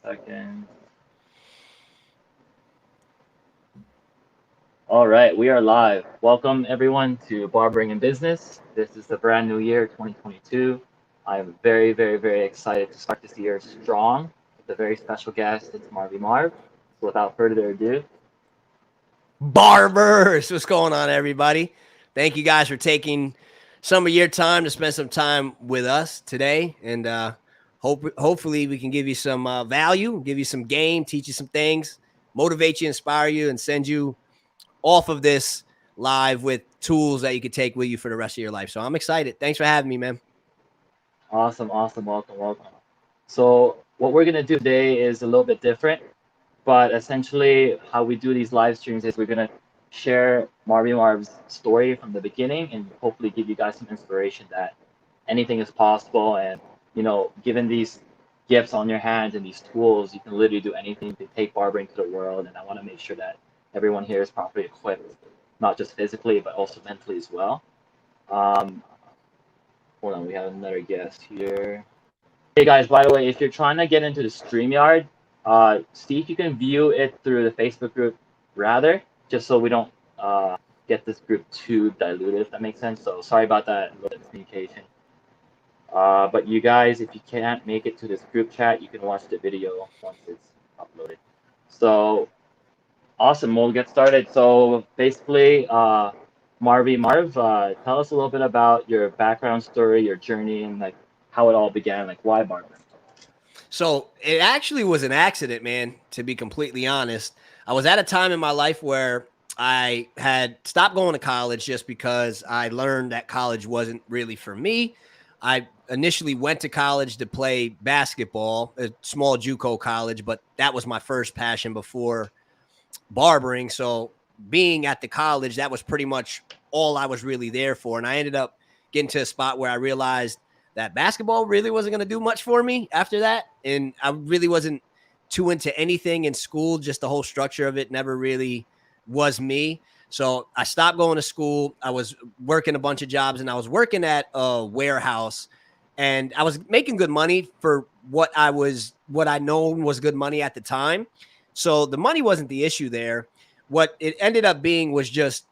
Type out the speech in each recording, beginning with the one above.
Second. All right, we are live. Welcome everyone to Barbering in Business. This is the brand new year, 2022. I am very, very, very excited to start this year strong with a very special guest. It's Marvy Marv. So without further ado, Barbers, what's going on, everybody? Thank you guys for taking some of your time to spend some time with us today, and hopefully we can give you some value, give you some game, teach you some things, motivate you, inspire you, and send you off of this live with tools that you could take with you for the rest of your life. So I'm excited. Thanks for having me, man. awesome, awesome, welcome, welcome. So what we're gonna do today is a little bit different. But essentially, how we do these live streams is we're gonna share Marvy Marv's story from the beginning and hopefully give you guys some inspiration that anything is possible. And given these gifts on your hands and these tools, you can literally do anything to take barbering to the world. And I want to make sure that everyone here is properly equipped, not just physically but also mentally as well. Um, Hold on, we have another guest here. Hey guys, by the way, if you're trying to get into the StreamYard, see if you can view it through the Facebook group rather, just so we don't get this group too diluted, if that makes sense. So sorry about that, a little bit of communication. But you guys, if you can't make it to this group chat, you can watch the video once it's uploaded. So awesome, we'll get started. So basically, Marvy Marv, tell us a little bit about your background story, your journey, and like how it all began, like why Barber. So it actually was an accident, man, to be completely honest. I was at a time in my life where I had stopped going to college just because I learned that college wasn't really for me. I initially went to college to play basketball, a small JUCO college, but that was my first passion before barbering. So being at the college, that was pretty much all I was really there for. And I ended up getting to a spot where I realized that basketball really wasn't going to do much for me after that. And I really wasn't too into anything in school. Just the whole structure of it never really was me. So I stopped going to school. I was working a bunch of jobs, and I was working at a warehouse, and I was making good money for what I known was good money at the time. So the money wasn't the issue there. What it ended up being was just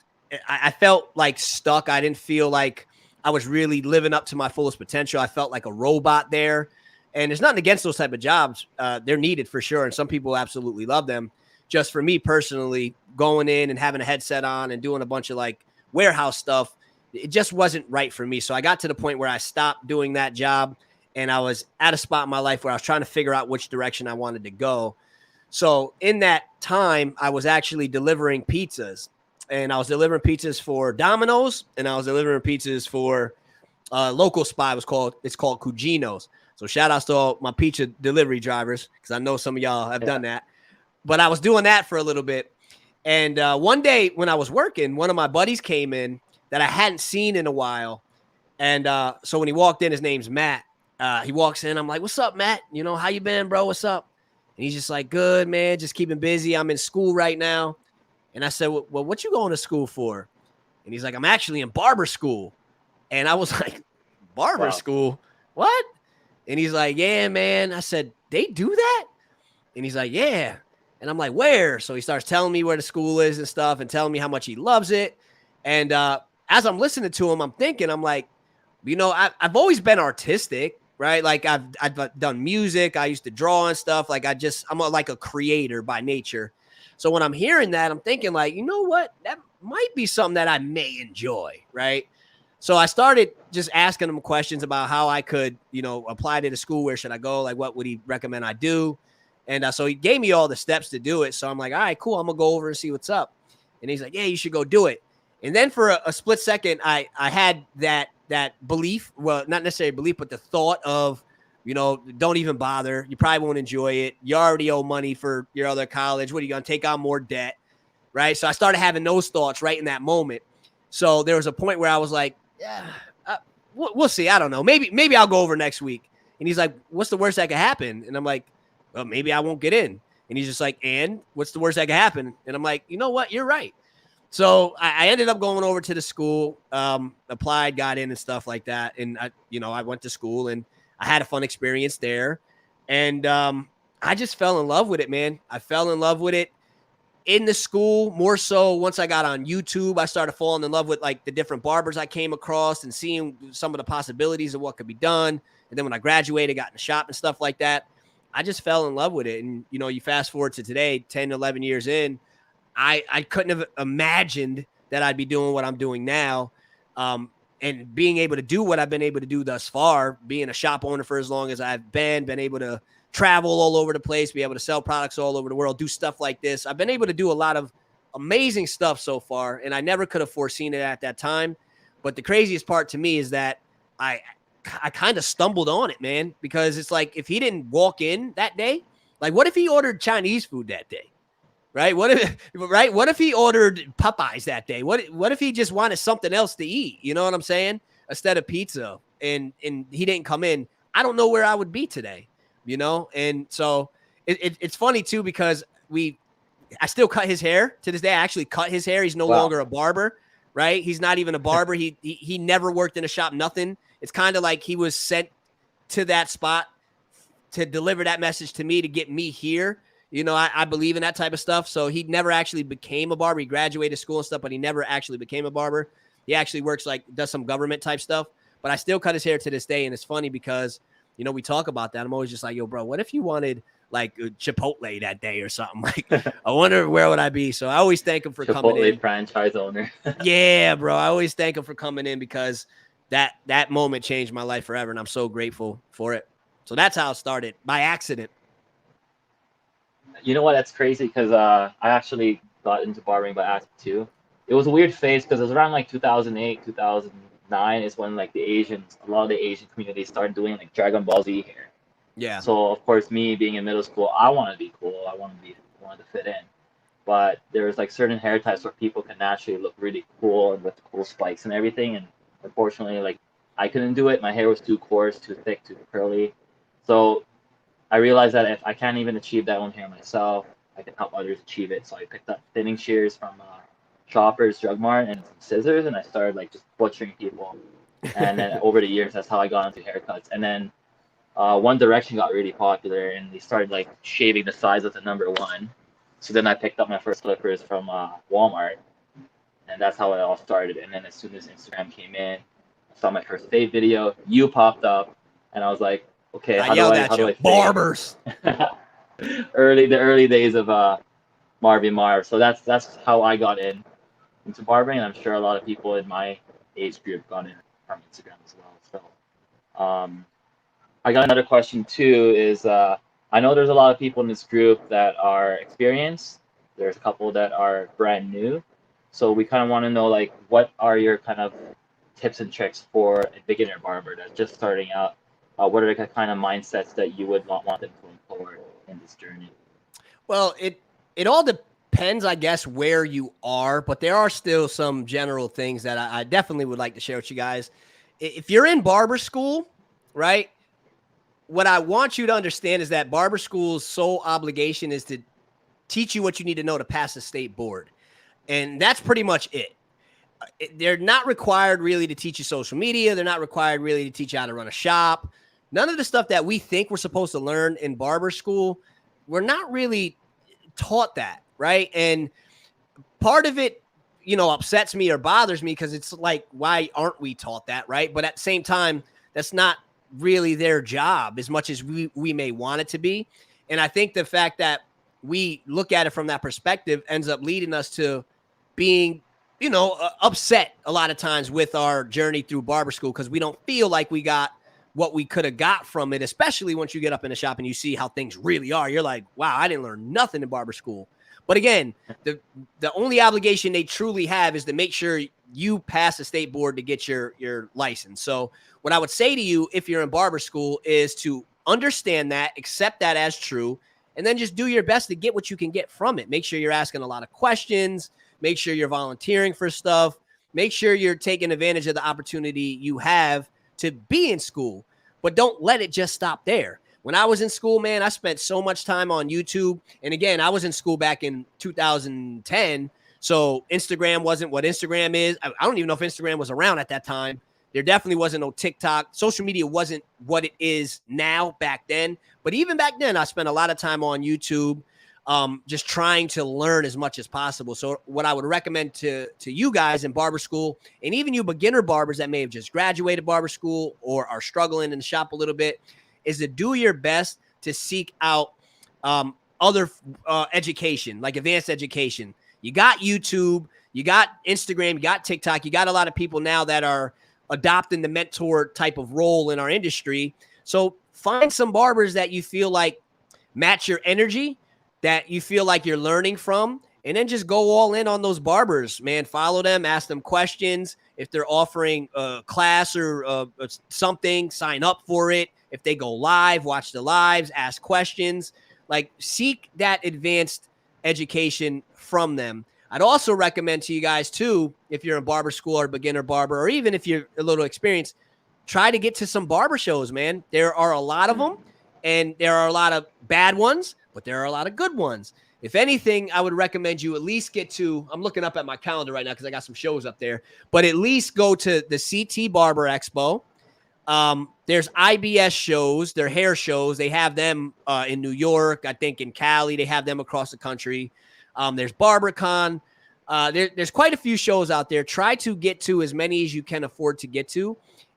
I felt like stuck. I didn't feel like I was really living up to my fullest potential. I felt like a robot there. And there's nothing against those type of jobs. They're needed for sure. And some people absolutely love them. Just for me personally, going in and having a headset on and doing a bunch of like warehouse stuff, it just wasn't right for me. So I got to the point where I stopped doing that job, and I was at a spot in my life where I was trying to figure out which direction I wanted to go. So in that time, I was actually delivering pizzas, and I was delivering pizzas for Domino's, and I was delivering pizzas for a local spot. It's called Cugino's. So shout outs to all my pizza delivery drivers, because I know some of y'all have done that. But I was doing that for a little bit. And one day when I was working, one of my buddies came in that I hadn't seen in a while. And so when he walked in, his name's Matt. He walks in. I'm like, "What's up, Matt? How you been, bro? What's up?" And he's just like, "Good, man. Just keeping busy. I'm in school right now." And I said, "Well, what you going to school for?" And he's like, "I'm actually in barber school." And I was like, "Barber school? What?" And he's like, "Yeah, man." I said, "They do that?" And he's like, "Yeah." And I'm like, "Where?" So he starts telling me where the school is and stuff, and telling me how much he loves it. And as I'm listening to him, I'm thinking, I'm like, I've always been artistic, right? Like I've done music. I used to draw and stuff. Like like a creator by nature. So when I'm hearing that, I'm thinking like, you know what? That might be something that I may enjoy, right? So I started just asking him questions about how I could, apply to the school. Where should I go? Like, what would he recommend I do? And so he gave me all the steps to do it. So I'm like, all right, cool. I'm going to go over and see what's up. And he's like, yeah, you should go do it. And then for a split second, I had that belief, well, not necessarily belief, but the thought of, don't even bother. You probably won't enjoy it. You already owe money for your other college. What are you going to take on more debt? Right. So I started having those thoughts right in that moment. So there was a point where I was like, yeah, we'll see. I don't know. Maybe I'll go over next week. And he's like, what's the worst that could happen? And I'm like, well, maybe I won't get in. And he's just like, and what's the worst that could happen? And I'm like, you know what? You're right. So I ended up going over to the school, applied, got in and stuff like that. And I went to school and I had a fun experience there. And I just fell in love with it, man. I fell in love with it in the school more so. Once I got on YouTube, I started falling in love with like the different barbers I came across and seeing some of the possibilities of what could be done. And then when I graduated, got in the shop and stuff like that, I just fell in love with it. And, you know, you fast forward to today, 10, 11 years in, I couldn't have imagined that I'd be doing what I'm doing now. And being able to do what I've been able to do thus far, being a shop owner for as long as I've been able to travel all over the place, be able to sell products all over the world, do stuff like this. I've been able to do a lot of amazing stuff so far, and I never could have foreseen it at that time. But the craziest part to me is that I kind of stumbled on it, man, because it's like if he didn't walk in that day, like what if he ordered Chinese food that day? Right? What if he ordered Popeyes that day? What if he just wanted something else to eat? You know what I'm saying? Instead of pizza, and he didn't come in. I don't know where I would be today, you know? And so it's funny too, because I still cut his hair to this day. I actually cut his hair. He's no longer a barber, right? He's not even a barber. He never worked in a shop, nothing. It's kind of like he was sent to that spot to deliver that message to me, to get me here. You know, I believe in that type of stuff. So he never actually became a barber. He graduated school and stuff, but he never actually became a barber. He actually works does some government type stuff, but I still cut his hair to this day. And it's funny because, you know, we talk about that. I'm always just like, yo, bro, what if you wanted like Chipotle that day or something? Like, I wonder where would I be? So I always thank him for coming in. Chipotle franchise owner. Yeah, bro. I always thank him for coming in, because that moment changed my life forever. And I'm so grateful for it. So that's how it started, by accident. You know what? That's crazy, because I actually got into barbering by accident too. It was a weird phase because it was around like 2008, 2009 is when like a lot of the Asian community started doing like Dragon Ball Z hair. Yeah. So of course, me being in middle school, I wanted to be cool. I wanted to fit in. But there's like certain hair types where people can naturally look really cool and with cool spikes and everything. And unfortunately, like I couldn't do it. My hair was too coarse, too thick, too curly. So I realized that if I can't even achieve that one hair myself, I can help others achieve it. So I picked up thinning shears from Shoppers Drug Mart and some scissors, and I started like just butchering people. And then over the years, that's how I got into haircuts. And then One Direction got really popular, and they started like shaving the size of the number one. So then I picked up my first clippers from Walmart, and that's how it all started. And then as soon as Instagram came in, I saw my first fade video. You popped up, and I was like, okay, how do I barbers? The early days of Marvin Marv. So that's how I got into barbering, and I'm sure a lot of people in my age group got in from Instagram as well. So I got another question too. Is I know there's a lot of people in this group that are experienced. There's a couple that are brand new. So we kind of want to know, like, what are your kind of tips and tricks for a beginner barber that's just starting out? What are the kind of mindsets that you would want them to employ in this journey? Well, it all depends, I guess, where you are, but there are still some general things that I definitely would like to share with you guys. If you're in barber school, right, what I want you to understand is that barber school's sole obligation is to teach you what you need to know to pass the state board. And that's pretty much it. They're not required really to teach you social media. They're not required really to teach you how to run a shop. None of the stuff that we think we're supposed to learn in barber school, we're not really taught that, right? And part of it, you know, upsets me or bothers me because it's like, why aren't we taught that, right? But at the same time, that's not really their job as much as we may want it to be. And I think the fact that we look at it from that perspective ends up leading us to being, you know, upset a lot of times with our journey through barber school because we don't feel like we got what we could have got from it, especially once you get up in the shop and you see how things really are. You're like, wow, I didn't learn nothing in barber school. But again, the only obligation they truly have is to make sure you pass the state board to get your license. So what I would say to you if you're in barber school is to understand that, accept that as true, and then just do your best to get what you can get from it. Make sure you're asking a lot of questions. Make sure you're volunteering for stuff. Make sure you're taking advantage of the opportunity you have to be in school, but don't let it just stop there. When I was in school, man, I spent so much time on YouTube. And again, I was in school back in 2010. So Instagram wasn't what Instagram is. I don't even know if Instagram was around at that time. There definitely wasn't no TikTok. Social media wasn't what it is now back then. But even back then, I spent a lot of time on YouTube, just trying to learn as much as possible. So what I would recommend to you guys in barber school, and even you beginner barbers that may have just graduated barber school or are struggling in the shop a little bit, is to do your best to seek out other education, like advanced education. You got YouTube, you got Instagram, you got TikTok, you got a lot of people now that are adopting the mentor type of role in our industry. So find some barbers that you feel like match your energy, that you feel like you're learning from, and then just go all in on those barbers, man. Follow them, ask them questions. If they're offering a class or something, sign up for it. If they go live, watch the lives, ask questions. Like, seek that advanced education from them. I'd also recommend to you guys too, if you're in barber school or beginner barber, or even if you're a little experienced, try to get to some barber shows, man. There are a lot of them, and there are a lot of bad ones, but there are a lot of good ones. If anything, I would recommend you at least get to, I'm looking up at my calendar right now because I got some shows up there, but at least go to the CT Barber Expo. There's IBS shows, their hair shows. They have them in New York, I think in Cali. They have them across the country. There's BarberCon. There's quite a few shows out there. Try to get to as many as you can afford to get to,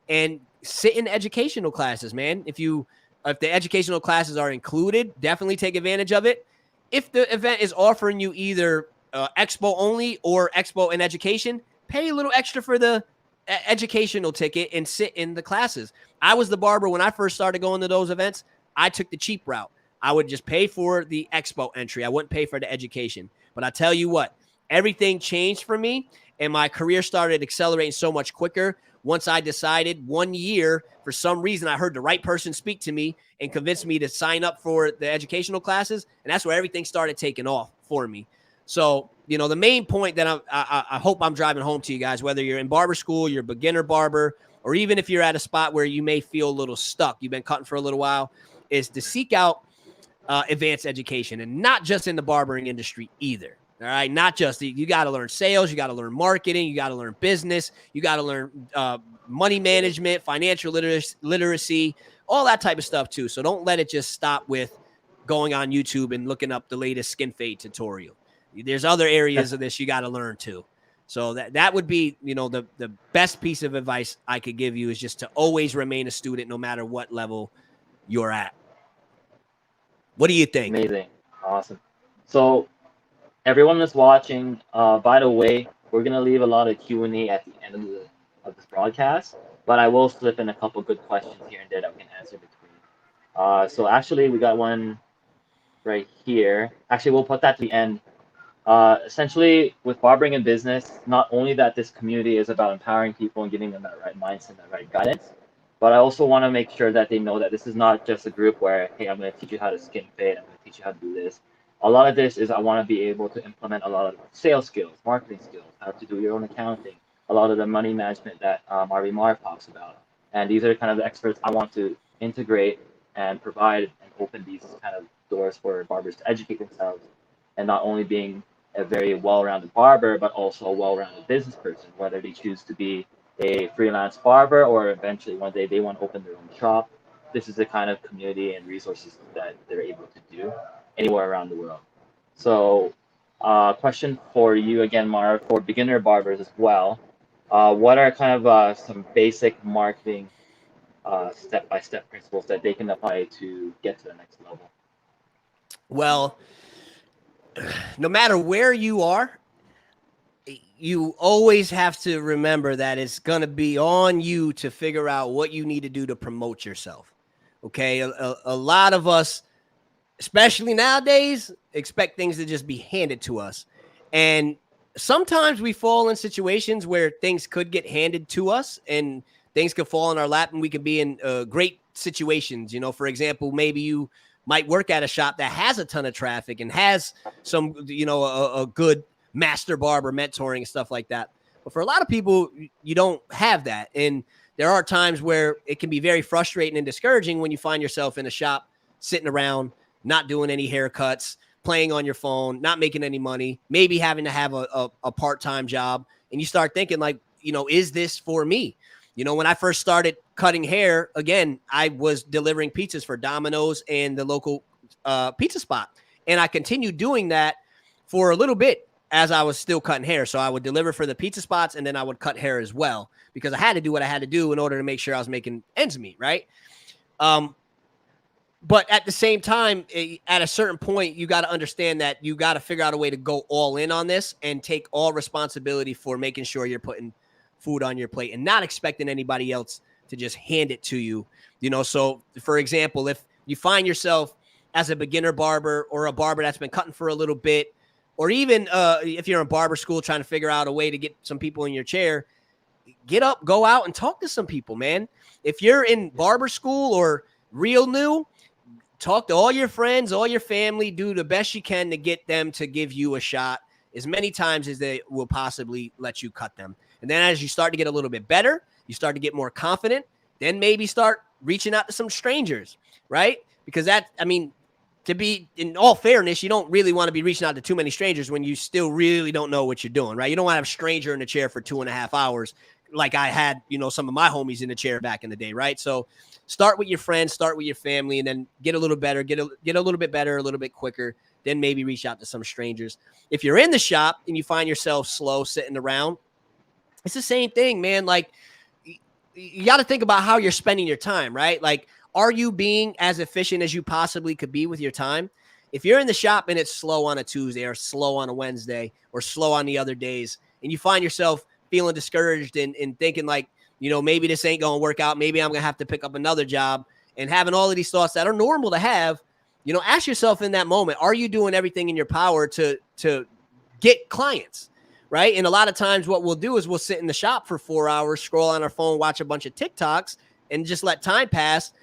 and sit in educational classes, man. If the educational classes are included, definitely take advantage of it. If the event is offering you either expo only or expo and education, pay a little extra for the educational ticket and sit in the classes. I was the barber when I first started going to those events. I took the cheap route. I would just pay for the expo entry. I wouldn't pay for the education. But I tell you what, everything changed for me, and my career started accelerating so much quicker once I decided 1 year, for some reason, I heard the right person speak to me and convinced me to sign up for the educational classes, and that's where everything started taking off for me. So, the main point that I hope I'm driving home to you guys, whether you're in barber school, you're a beginner barber, or even if you're at a spot where you may feel a little stuck, you've been cutting for a little while, is to seek out advanced education, and not just in the barbering industry either. All right. Not just, you got to learn sales, you got to learn marketing, you got to learn business, you got to learn money management, financial literacy, all that type of stuff too. So don't let it just stop with going on YouTube and looking up the latest skin fade tutorial. There's other areas of this you got to learn too. So that would be, the best piece of advice I could give you, is just to always remain a student no matter what level you're at. What do you think? Amazing. Awesome. So everyone that's watching, by the way, we're going to leave a lot of Q&A at the end of this broadcast, but I will slip in a couple good questions here and there that we can answer between. So actually, we got one right here. Actually, we'll put that to the end. Essentially, with barbering and business, not only that this community is about empowering people and giving them that right mindset, that right guidance, but I also want to make sure that they know that this is not just a group where, hey, I'm going to teach you how to skin fade, I'm going to teach you how to do this. A lot of this is I want to be able to implement a lot of sales skills, marketing skills, how to do your own accounting, a lot of the money management that Marvin Marv talks about. And these are kind of the experts I want to integrate and provide and open these kind of doors for barbers to educate themselves, and not only being a very well-rounded barber, but also a well-rounded business person, whether they choose to be a freelance barber or eventually one day they want to open their own shop. This is the kind of community and resources that they're able to do anywhere around the world. So question for you again, Marv, for beginner barbers as well. What are kind of some basic marketing step-by-step principles that they can apply to get to the next level? Well, no matter where you are, you always have to remember that it's going to be on you to figure out what you need to do to promote yourself. Okay. A lot of us, especially nowadays, expect things to just be handed to us. And sometimes we fall in situations where things could get handed to us and things could fall in our lap, and we could be in great situations. For example, maybe you might work at a shop that has a ton of traffic and has some, a good master barber mentoring and stuff like that. But for a lot of people, you don't have that. And there are times where it can be very frustrating and discouraging when you find yourself in a shop sitting around, not doing any haircuts, playing on your phone, not making any money, maybe having to have a part-time job. And you start thinking like, is this for me? You know, when I first started cutting hair, again, I was delivering pizzas for Domino's and the local pizza spot. And I continued doing that for a little bit as I was still cutting hair. So I would deliver for the pizza spots and then I would cut hair as well because I had to do what I had to do in order to make sure I was making ends meet, right? But at the same time, at a certain point, you got to understand that you got to figure out a way to go all in on this and take all responsibility for making sure you're putting food on your plate and not expecting anybody else to just hand it to you. You know, so for example, if you find yourself as a beginner barber or a barber that's been cutting for a little bit, or even if you're in barber school trying to figure out a way to get some people in your chair, get up, go out and talk to some people, man. If you're in barber school or real new, talk to all your friends, all your family, do the best you can to get them to give you a shot as many times as they will possibly let you cut them. And then as you start to get a little bit better, you start to get more confident, then maybe start reaching out to some strangers, right? Because that, I mean, to be in all fairness, you don't really want to be reaching out to too many strangers when you still really don't know what you're doing, right? You don't want to have a stranger in the chair for 2.5 hours like I had, you know, some of my homies in the chair back in the day, right? So start with your friends, start with your family, and then get a little better, get a little bit better, a little bit quicker, then maybe reach out to some strangers. If you're in the shop and you find yourself slow sitting around, it's the same thing, man. Like, you got to think about how you're spending your time, right? Like, are you being as efficient as you possibly could be with your time? If you're in the shop and it's slow on a Tuesday or slow on a Wednesday or slow on the other days, and you find yourself feeling discouraged and thinking like, you know, maybe this ain't going to work out. Maybe I'm going to have to pick up another job, and having all of these thoughts that are normal to have, you know, ask yourself in that moment, are you doing everything in your power to get clients? Right. And a lot of times what we'll do is we'll sit in the shop for 4 hours, scroll on our phone, watch a bunch of TikToks and just let time pass.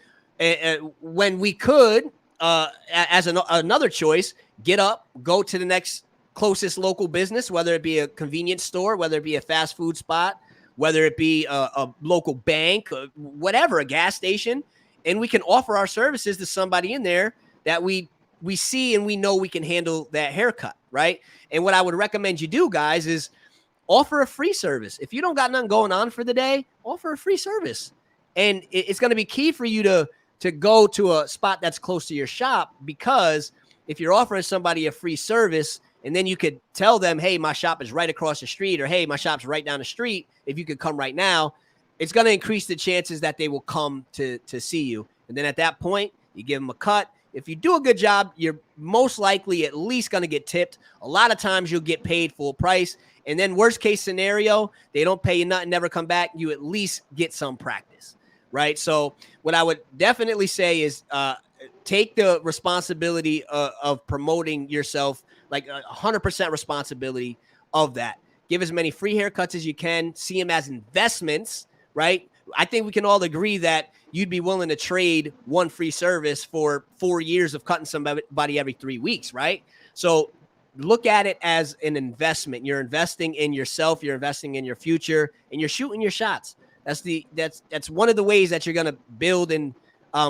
When we could, as another choice, get up, go to the next closest local business, whether it be a convenience store, whether it be a fast food spot, whether it be a local bank, whatever, a gas station, and we can offer our services to somebody in there that we see and we know we can handle that haircut, right? And what I would recommend you do, guys, is offer a free service. If you don't got nothing going on for the day, offer a free service. And it's going to be key for you to go to a spot that's close to your shop, because if you're offering somebody a free service and then you could tell them, hey, my shop is right across the street, or hey, my shop's right down the street, if you could come right now, it's going to increase the chances that they will come to see you. And then at that point, you give them a cut. If you do a good job, you're most likely at least going to get tipped. A lot of times you'll get paid full price. And then worst case scenario, they don't pay you nothing, never come back. You at least get some practice, right? So what I would definitely say is take the responsibility of promoting yourself, like 100% responsibility of that. Give as many free haircuts as you can. See them as investments, right? I think we can all agree that you'd be willing to trade one free service for 4 years of cutting somebody every 3 weeks, right? So look at it as an investment. You're investing in yourself, you're investing in your future, and you're shooting your shots. That's one of the ways that you're going to build and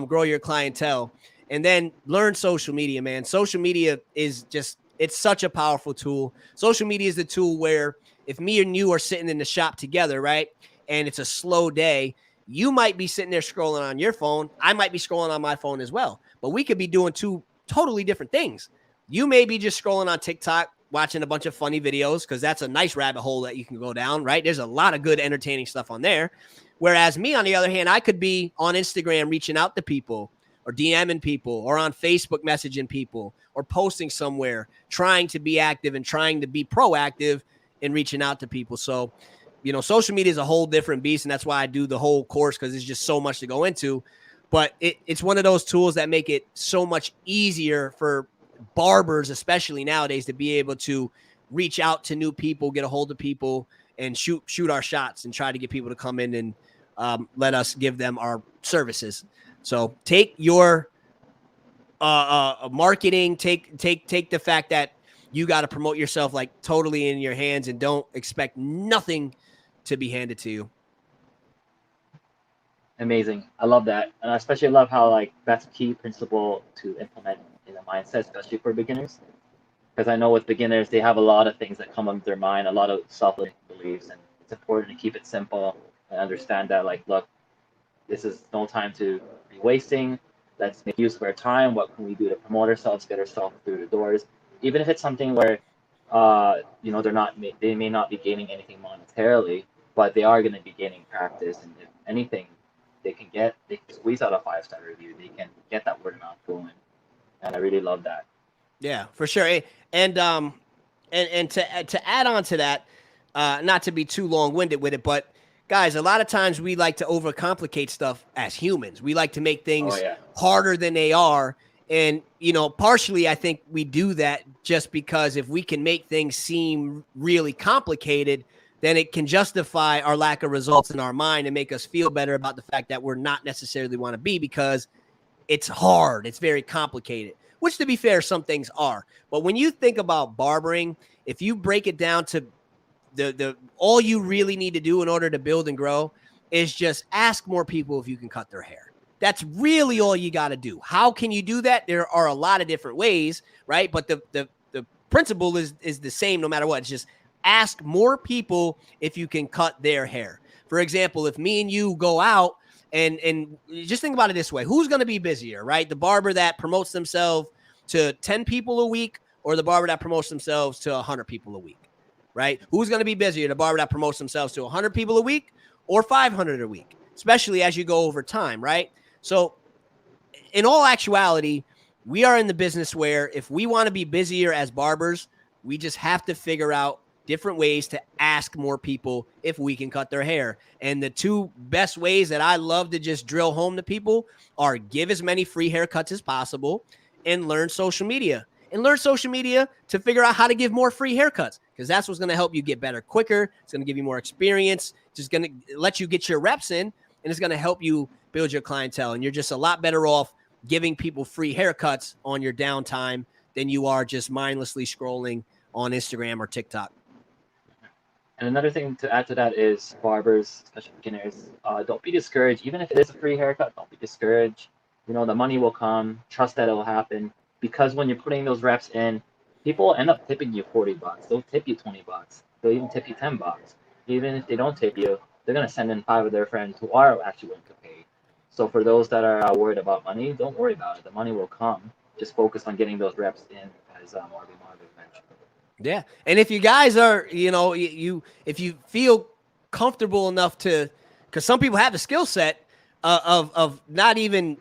grow your clientele. And then learn social media, man. Social media is just, it's such a powerful tool. Social media is the tool where if me and you are sitting in the shop together, right, and it's a slow day, you might be sitting there scrolling on your phone. I might be scrolling on my phone as well. But we could be doing two totally different things. You may be just scrolling on TikTok, watching a bunch of funny videos, because that's a nice rabbit hole that you can go down, right? There's a lot of good, entertaining stuff on there. Whereas me, on the other hand, I could be on Instagram reaching out to people, or DMing people, or on Facebook messaging people, or posting somewhere, trying to be active and trying to be proactive in reaching out to people. So, you know, social media is a whole different beast, and that's why I do the whole course, because it's just so much to go into. But it's one of those tools that make it so much easier for barbers, especially nowadays, to be able to reach out to new people, get a hold of people, and shoot our shots and try to get people to come in and let us give them our services. So take your marketing, take the fact that you got to promote yourself like totally in your hands, and don't expect nothing to be handed to you. Amazing. I love that. And I especially love how like that's a key principle to implement in the mindset, especially for beginners. Because I know with beginners, they have a lot of things that come up their mind, a lot of self-limiting beliefs, and it's important to keep it simple and understand that, like, look, this is no time to be wasting. Let's make use of our time. What can we do to promote ourselves, get ourselves through the doors? Even if it's something where, they may not be gaining anything monetarily, but they are going to be gaining practice. And if anything, they can squeeze out a 5-star review. They can get that word of mouth going. And I really love that. Yeah, for sure. And to add on to that, not to be too long winded with it, but guys, a lot of times we like to overcomplicate stuff as humans. We like to make Oh things yeah, harder than they are. And, partially I think we do that just because if we can make things seem really complicated, then it can justify our lack of results in our mind and make us feel better about the fact that we're not necessarily want to be, because it's hard. It's very complicated, which, to be fair, some things are. But when you think about barbering, if you break it down to the all you really need to do in order to build and grow is just ask more people if you can cut their hair. That's really all you got to do. How can you do that? There are a lot of different ways, right? But the principle is the same no matter what. It's just ask more people if you can cut their hair. For example, if me and you go out and just think about it this way, who's going to be busier, right? The barber that promotes themselves to 10 people a week, or the barber that promotes themselves to 100 people a week, right? Who's going to be busier, the barber that promotes themselves to 100 people a week or 500 a week, especially as you go over time, right? So in all actuality, we are in the business where if we want to be busier as barbers, we just have to figure out different ways to ask more people if we can cut their hair. And the two best ways that I love to just drill home to people are give as many free haircuts as possible and learn social media. And learn social media to figure out how to give more free haircuts, because that's what's going to help you get better quicker. It's going to give you more experience. Just going to let you get your reps in, and it's going to help you build your clientele. And you're just a lot better off giving people free haircuts on your downtime than you are just mindlessly scrolling on Instagram or TikTok. and another thing to add to that is barbers, especially beginners, don't be discouraged. Even if it is a free haircut, don't be discouraged. The money will come. Trust that it will happen. Because when you're putting those reps in, people end up tipping you $40. They'll tip you $20. They'll even tip you $10. Even if they don't tip you, they're gonna send in 5 of their friends who are actually willing to pay. So for those that are worried about money, don't worry about it. The money will come. Just focus on getting those reps in, as Marvin mentioned. Yeah. And if you guys are, if you feel comfortable enough to, because some people have the skill set of not even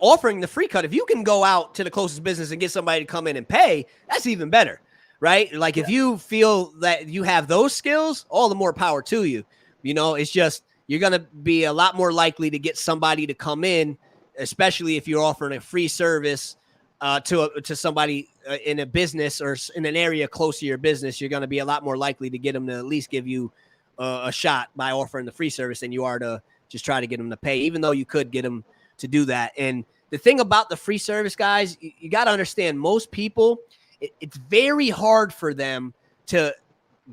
offering the free cut. If you can go out to the closest business and get somebody to come in and pay, that's even better, right? Like if you feel that you have those skills, all the more power to you. It's just, you're going to be a lot more likely to get somebody to come in, especially if you're offering a free service to somebody in a business or in an area close to your business. You're going to be a lot more likely to get them to at least give you a shot by offering the free service than you are to just try to get them to pay, even though you could get them to do that. And the thing about the free service, guys, you got to understand, most people, it's very hard for them to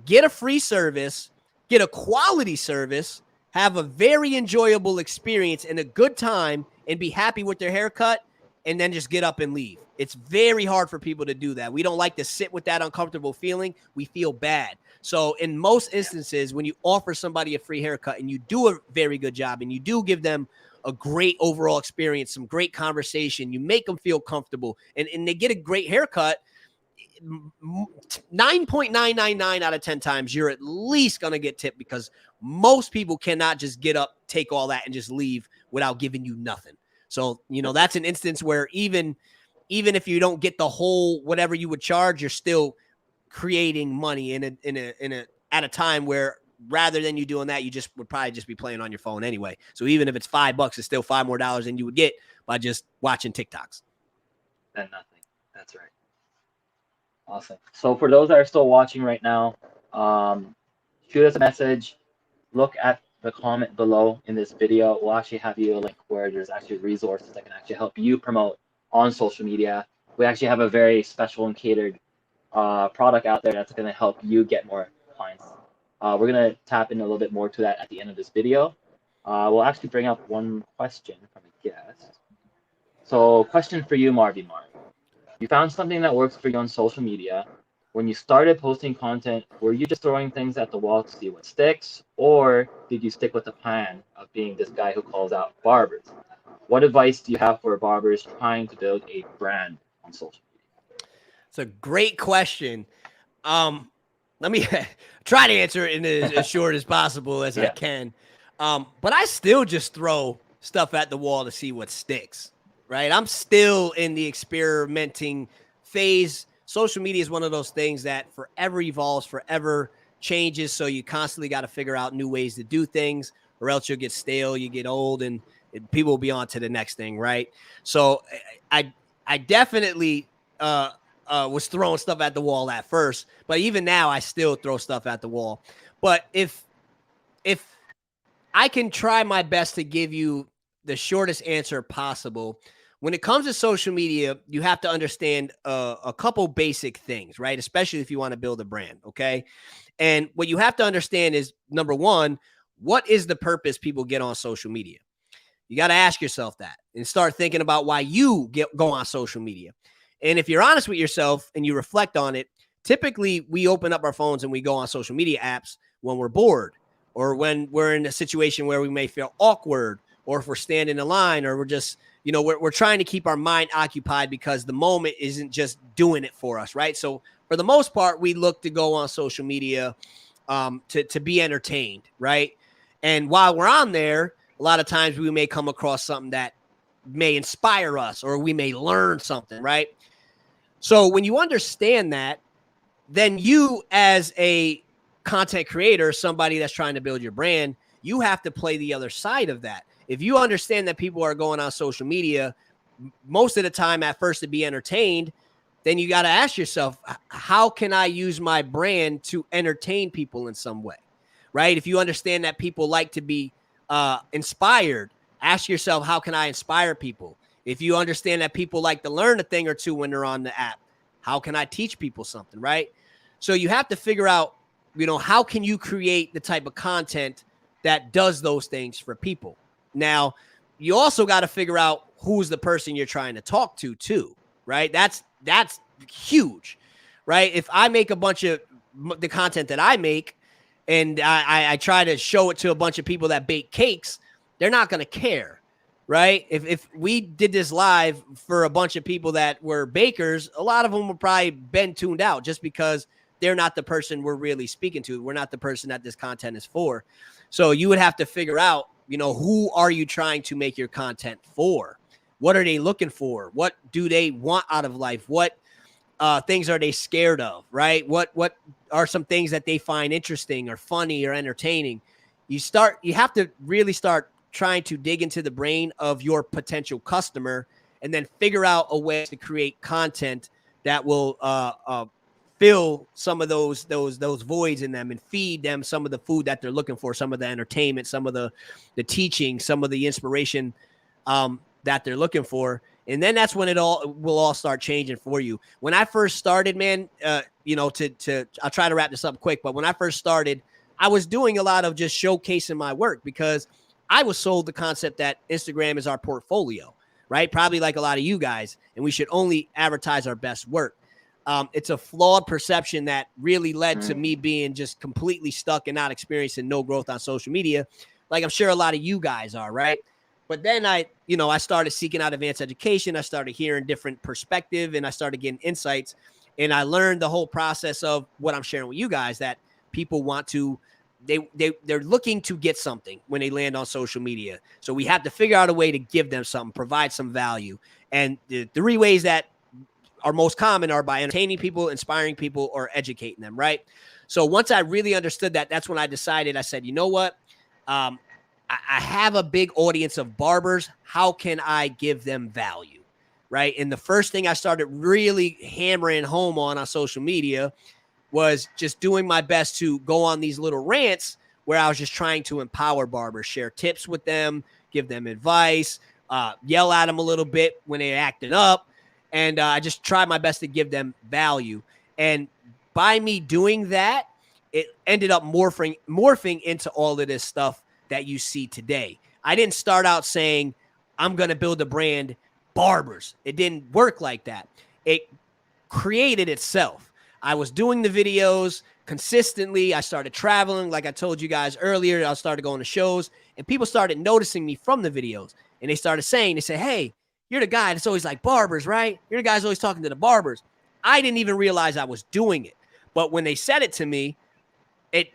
get a free service, get a quality service, have a very enjoyable experience and a good time, and be happy with their haircut, and then just get up and leave. It's very hard for people to do that. We don't like to sit with that uncomfortable feeling. We feel bad. So in most instances, when you offer somebody a free haircut and you do a very good job and you do give them a great overall experience, some great conversation, you make them feel comfortable, and they get a great haircut, 9.999 out of 10 times, you're at least going to get tipped, because most people cannot just get up, take all that, and just leave without giving you nothing. So, that's an instance where even if you don't get the whole whatever you would charge, you're still creating money at a time where, rather than you doing that, you just would probably just be playing on your phone anyway. So even if it's $5, it's still $5 more than you would get by just watching TikToks. Then nothing. That's right. Awesome. So for those that are still watching right now, shoot us a message. Look at the comment below in this video. We'll actually have you a link where there's actually resources that can actually help you promote on social media. We actually have a very special and catered product out there that's going to help you get more clients. We're going to tap in a little bit more to that at the end of this video. We'll actually bring up one question from a guest. So question for you, Marvy Marv. You found something that works for you on social media. when you started posting content, were you just throwing things at the wall to see what sticks, or did you stick with the plan of being this guy who calls out barbers? What advice do you have for barbers trying to build a brand on social It's a great question. Let me try to answer it in as short as possible as I media? can. But I still just throw stuff at the wall to see what sticks, right? I'm still in the experimenting phase. Social media is one of those things that forever evolves, forever changes. So you constantly got to figure out new ways to do things, or else you'll get stale, you get old, and people will be on to the next thing, right? So I definitely was throwing stuff at the wall at first, but even now I still throw stuff at the wall. But if I can try my best to give you the shortest answer possible, when it comes to social media, you have to understand a couple basic things, right? Especially if you want to build a brand, okay? And what you have to understand is, number one, what is the purpose people get on social media? You got to ask yourself that and start thinking about why you go on social media. And if you're honest with yourself and you reflect on it, typically we open up our phones and we go on social media apps when we're bored, or when we're in a situation where we may feel awkward, or if we're standing in line, or we're just, we're trying to keep our mind occupied because the moment isn't just doing it for us, right? So for the most part, we look to go on social media to be entertained, right? And while we're on there, a lot of times we may come across something that may inspire us, or we may learn something, right? So when you understand that, then you, as a content creator, somebody that's trying to build your brand, you have to play the other side of that. If you understand that people are going on social media most of the time at first to be entertained, then you got to ask yourself, how can I use my brand to entertain people in some way, right? If you understand that people like to be inspired, ask yourself, how can I inspire people? If you understand that people like to learn a thing or two when they're on the app, how can I teach people something, right? So you have to figure out, how can you create the type of content that does those things for people? Now, you also got to figure out who's the person you're trying to talk to too, right? That's huge, right? If I make a bunch of the content that I make and I try to show it to a bunch of people that bake cakes, they're not going to care, right? If we did this live for a bunch of people that were bakers, a lot of them would probably been tuned out just because they're not the person we're really speaking to. We're not the person that this content is for. So you would have to figure out, who are you trying to make your content for? What are they looking for? What do they want out of life? What things are they scared of, right? What are some things that they find interesting or funny or entertaining? You have to really start trying to dig into the brain of your potential customer, and then figure out a way to create content that will fill some of those voids in them, and feed them some of the food that they're looking for, some of the entertainment, some of the teaching, some of the inspiration that they're looking for. And then that's when it will all start changing for you. When I first started, man, I'll try to wrap this up quick, but when I first started, I was doing a lot of just showcasing my work, because I was sold the concept that Instagram is our portfolio, right? Probably like a lot of you guys, and we should only advertise our best work. It's a flawed perception that really led to me being just completely stuck and not experiencing no growth on social media, like I'm sure a lot of you guys are, right? But then I started seeking out advanced education. I started hearing different perspective, and I started getting insights, and I learned the whole process of what I'm sharing with you guys, that people want to, they're looking to get something when they land on social media. So we have to figure out a way to give them something, provide some value. And the three ways that are most common are by entertaining people, inspiring people, or educating them, right? So once I really understood that, that's when I decided, I said, you know what? I have a big audience of barbers. How can I give them value, right? And the first thing I started really hammering home on social media was just doing my best to go on these little rants where I was just trying to empower barbers, share tips with them, give them advice, yell at them a little bit when they're acting up. And I just tried my best to give them value. And by me doing that, it ended up morphing into all of this stuff that you see today. I didn't start out saying, I'm going to build a brand, barbers. It didn't work like that. It created itself. I was doing the videos consistently. I started traveling, like I told you guys earlier. I started going to shows, and people started noticing me from the videos. And they started saying, they said, "Hey, you're the guy that's always like barbers, right? You're the guy that's always talking to the barbers." I didn't even realize I was doing it. But when they said it to me, it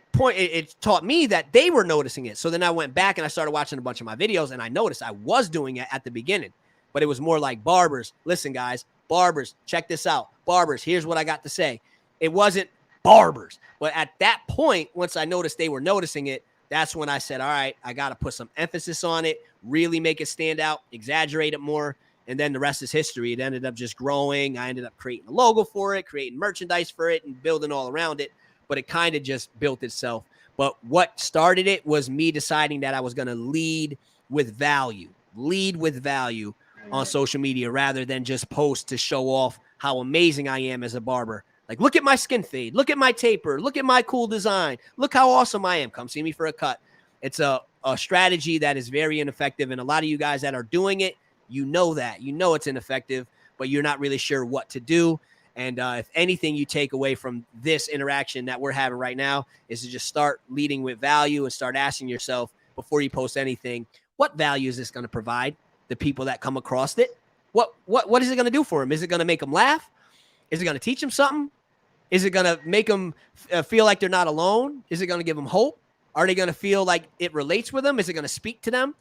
taught me that they were noticing it. So then I went back and I started watching a bunch of my videos, and I noticed I was doing it at the beginning, but it was more like, barbers, listen, guys, barbers, check this out. Barbers, here's what I got to say. It wasn't barbers. But at that point, once I noticed they were noticing it, that's when I said, all right, I got to put some emphasis on it, really make it stand out, exaggerate it more. And then the rest is history. It ended up just growing. I ended up creating a logo for it, creating merchandise for it, and building all around it. But it kind of just built itself. But what started it was me deciding that I was going to lead with value on social media rather than just post to show off how amazing I am as a barber. Like, look at my skin fade. Look at my taper. Look at my cool design. Look how awesome I am. Come see me for a cut. It's a strategy that is very ineffective. And a lot of you guys that are doing it, you know that. You know it's ineffective, but you're not really sure what to do. And if anything you take away from this interaction that we're having right now is to just start leading with value and start asking yourself before you post anything, what value is this going to provide the people that come across it? What is it going to do for them? Is it going to make them laugh? Is it going to teach them something? Is it going to make them feel like they're not alone? Is it going to give them hope? Are they going to feel like it relates with them? Is it going to speak to them?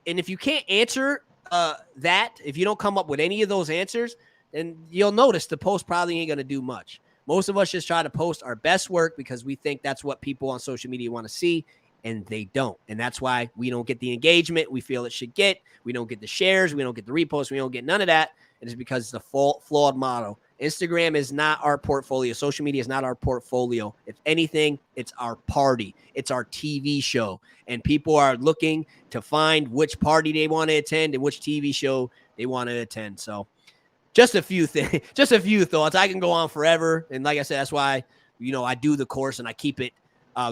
And if you can't answer that, if you don't come up with any of those answers, then you'll notice the post probably ain't going to do much. Most of us just try to post our best work because we think that's what people on social media want to see, and they don't. And that's why we don't get the engagement we feel it should get. We don't get the shares. We don't get the reposts. We don't get none of that. It is because it's a flawed model. Instagram is not our portfolio. Social media is not our portfolio. If anything, it's our party. It's our TV show. And people are looking to find which party they want to attend and which TV show they want to attend. So just a few things, just a few thoughts. I can go on forever. And like I said, that's why, I do the course and I keep it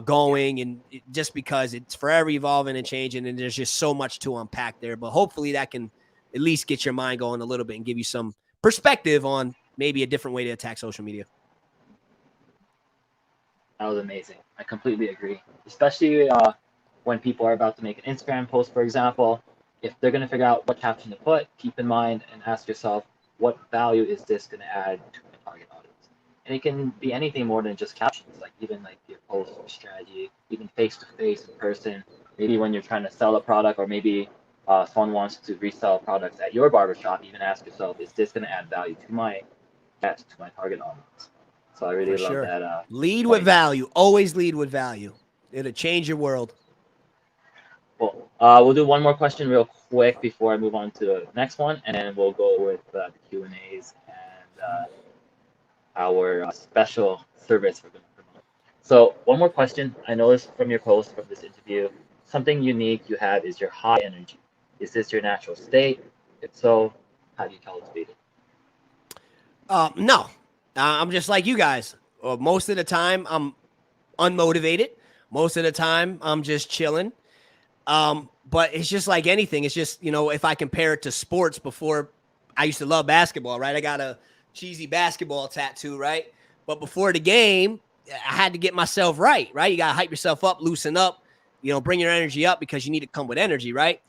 going. And just because it's forever evolving and changing, and there's just so much to unpack there. But hopefully that can at least get your mind going a little bit and give you some perspective on maybe a different way to attack social media. That was amazing. I completely agree. Especially when people are about to make an Instagram post, for example, if they're going to figure out what caption to put, keep in mind and ask yourself, what value is this going to add to my target audience? And it can be anything more than just captions, like even like your post or strategy, even face-to-face in person, maybe when you're trying to sell a product, or maybe someone wants to resell products at your barbershop, even ask yourself, is this going to add value to my guest, to my target audience? So I really love that. Lead with value. Always lead with value. It'll change your world. Well, we'll do one more question real quick before I move on to the next one, and then we'll go with the Q&As and our special service we're going to promote. So one more question. I noticed from your post from this interview, something unique you have is your high energy. Is this your natural state? If so, how do you cultivate it? No. I'm just like you guys. Most of the time, I'm unmotivated. Most of the time, I'm just chilling. But it's just like anything. It's just, if I compare it to sports, before I used to love basketball, right? I got a cheesy basketball tattoo, right? But before the game, I had to get myself right? You got to hype yourself up, loosen up, bring your energy up, because you need to come with energy, right?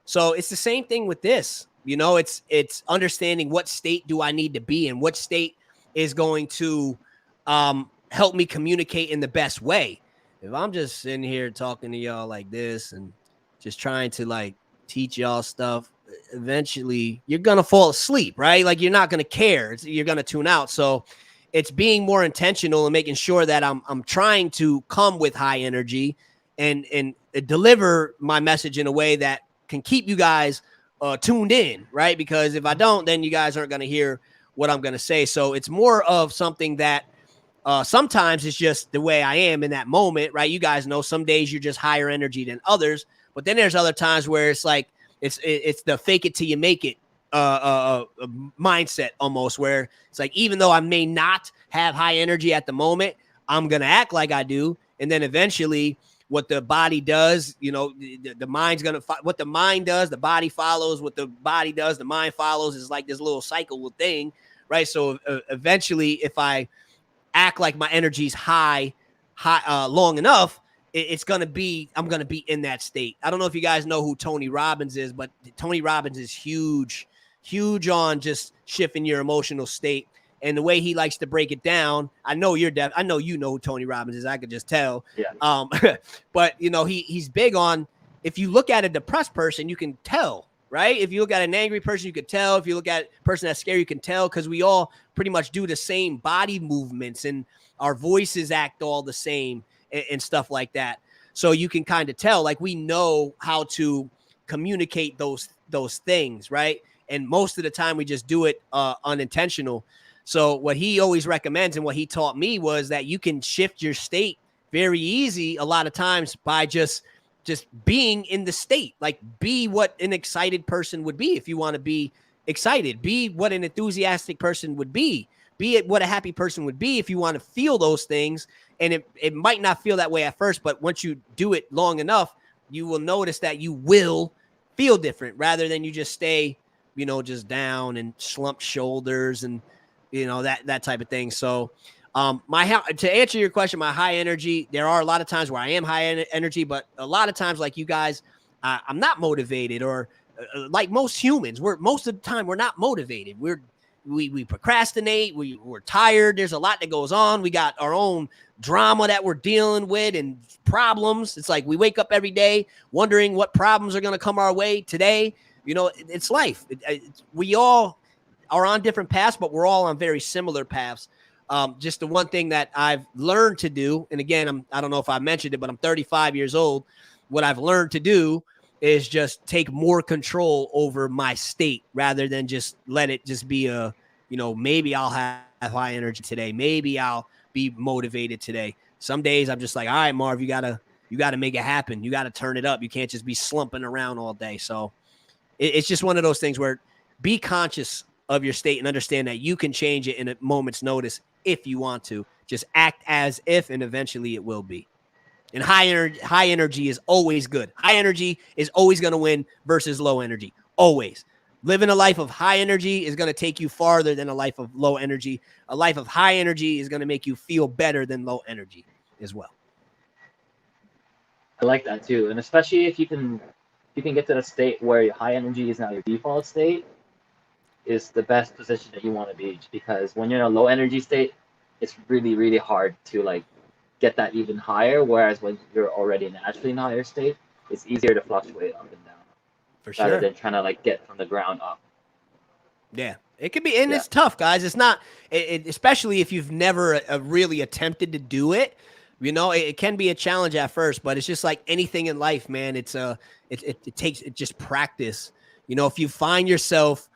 So it's the same thing with this. It's understanding what state do I need to be in, what state is going to help me communicate in the best way. If I'm just sitting here talking to y'all like this and just trying to like teach y'all stuff, eventually you're going to fall asleep, right? Like you're not going to care. You're going to tune out. So it's being more intentional and making sure that I'm trying to come with high energy and deliver my message in a way that can keep you guys tuned in, right? Because if I don't, then you guys aren't going to hear what I'm going to say. So it's more of something that sometimes it's just the way I am in that moment, right? You guys know some days you're just higher energy than others, but then there's other times where it's like, it's the fake it till you make it mindset almost, where it's like, even though I may not have high energy at the moment, I'm going to act like I do. And then eventually what the body does, the mind's going to, what the mind does, the body follows. What the body does, the mind follows. Is like this little cycle thing, right? So eventually, if I act like my energy's high long enough, it's going to be, I'm going to be in that state. I don't know if you guys know who Tony Robbins is, but Tony Robbins is huge on just shifting your emotional state. And the way he likes to break it down, I know I know you know who Tony Robbins is. I could just tell. Yeah. But you know, he's big on, if you look at a depressed person, you can tell, right? If you look at an angry person, you could tell. If you look at a person that's scared, you can tell, because we all pretty much do the same body movements and our voices act all the same and stuff like that. So you can kind of tell, like, we know how to communicate those things, right? And most of the time we just do it unintentional. So what he always recommends and what he taught me was that you can shift your state very easy a lot of times by just being in the state. Like, be what an excited person would be if you want to be excited. Be what an enthusiastic person would be. Be it what a happy person would be if you want to feel those things. And it might not feel that way at first, but once you do it long enough, you will notice that you will feel different, rather than you just stay, you know, just down and slumped shoulders and, you know, that type of thing. So to answer your question, my high energy, there are a lot of times where I am high energy, but a lot of times, like you guys, I'm not motivated, or like most humans, most of the time we're not motivated. We procrastinate. We're tired. There's a lot that goes on. We got our own drama that we're dealing with and problems. It's like we wake up every day wondering what problems are going to come our way today. You know, it's life. We all are on different paths, but we're all on very similar paths. Just the one thing that I've learned to do, and again, I don't know if I mentioned it, but I'm 35 years old. What I've learned to do is just take more control over my state, rather than just let it just be a, you know, maybe I'll have high energy today. Maybe I'll be motivated today. Some days I'm just like, all right, Marv, you gotta make it happen. You got to turn it up. You can't just be slumping around all day. So it's just one of those things where be conscious of your state and understand that you can change it in a moment's notice if you want to. Just act as if, and eventually it will be. And high energy is always good. High energy is always going to win versus low energy. Always. Living a life of high energy is going to take you farther than a life of low energy. A life of high energy is going to make you feel better than low energy as well. I like that too, and especially if you can get to the state where your high energy is now your default state, is the best position that you want to be. Because when you're in a low energy state, it's really, really hard to like get that even higher. Whereas when you're already naturally in a higher state, it's easier to fluctuate up and down. For sure. Rather than trying to like get from the ground up. Yeah, it could be, and it's tough, guys. It's not, especially if you've never really attempted to do it. You know, it can be a challenge at first, but it's just like anything in life, man. It takes just practice. You know, if you find yourself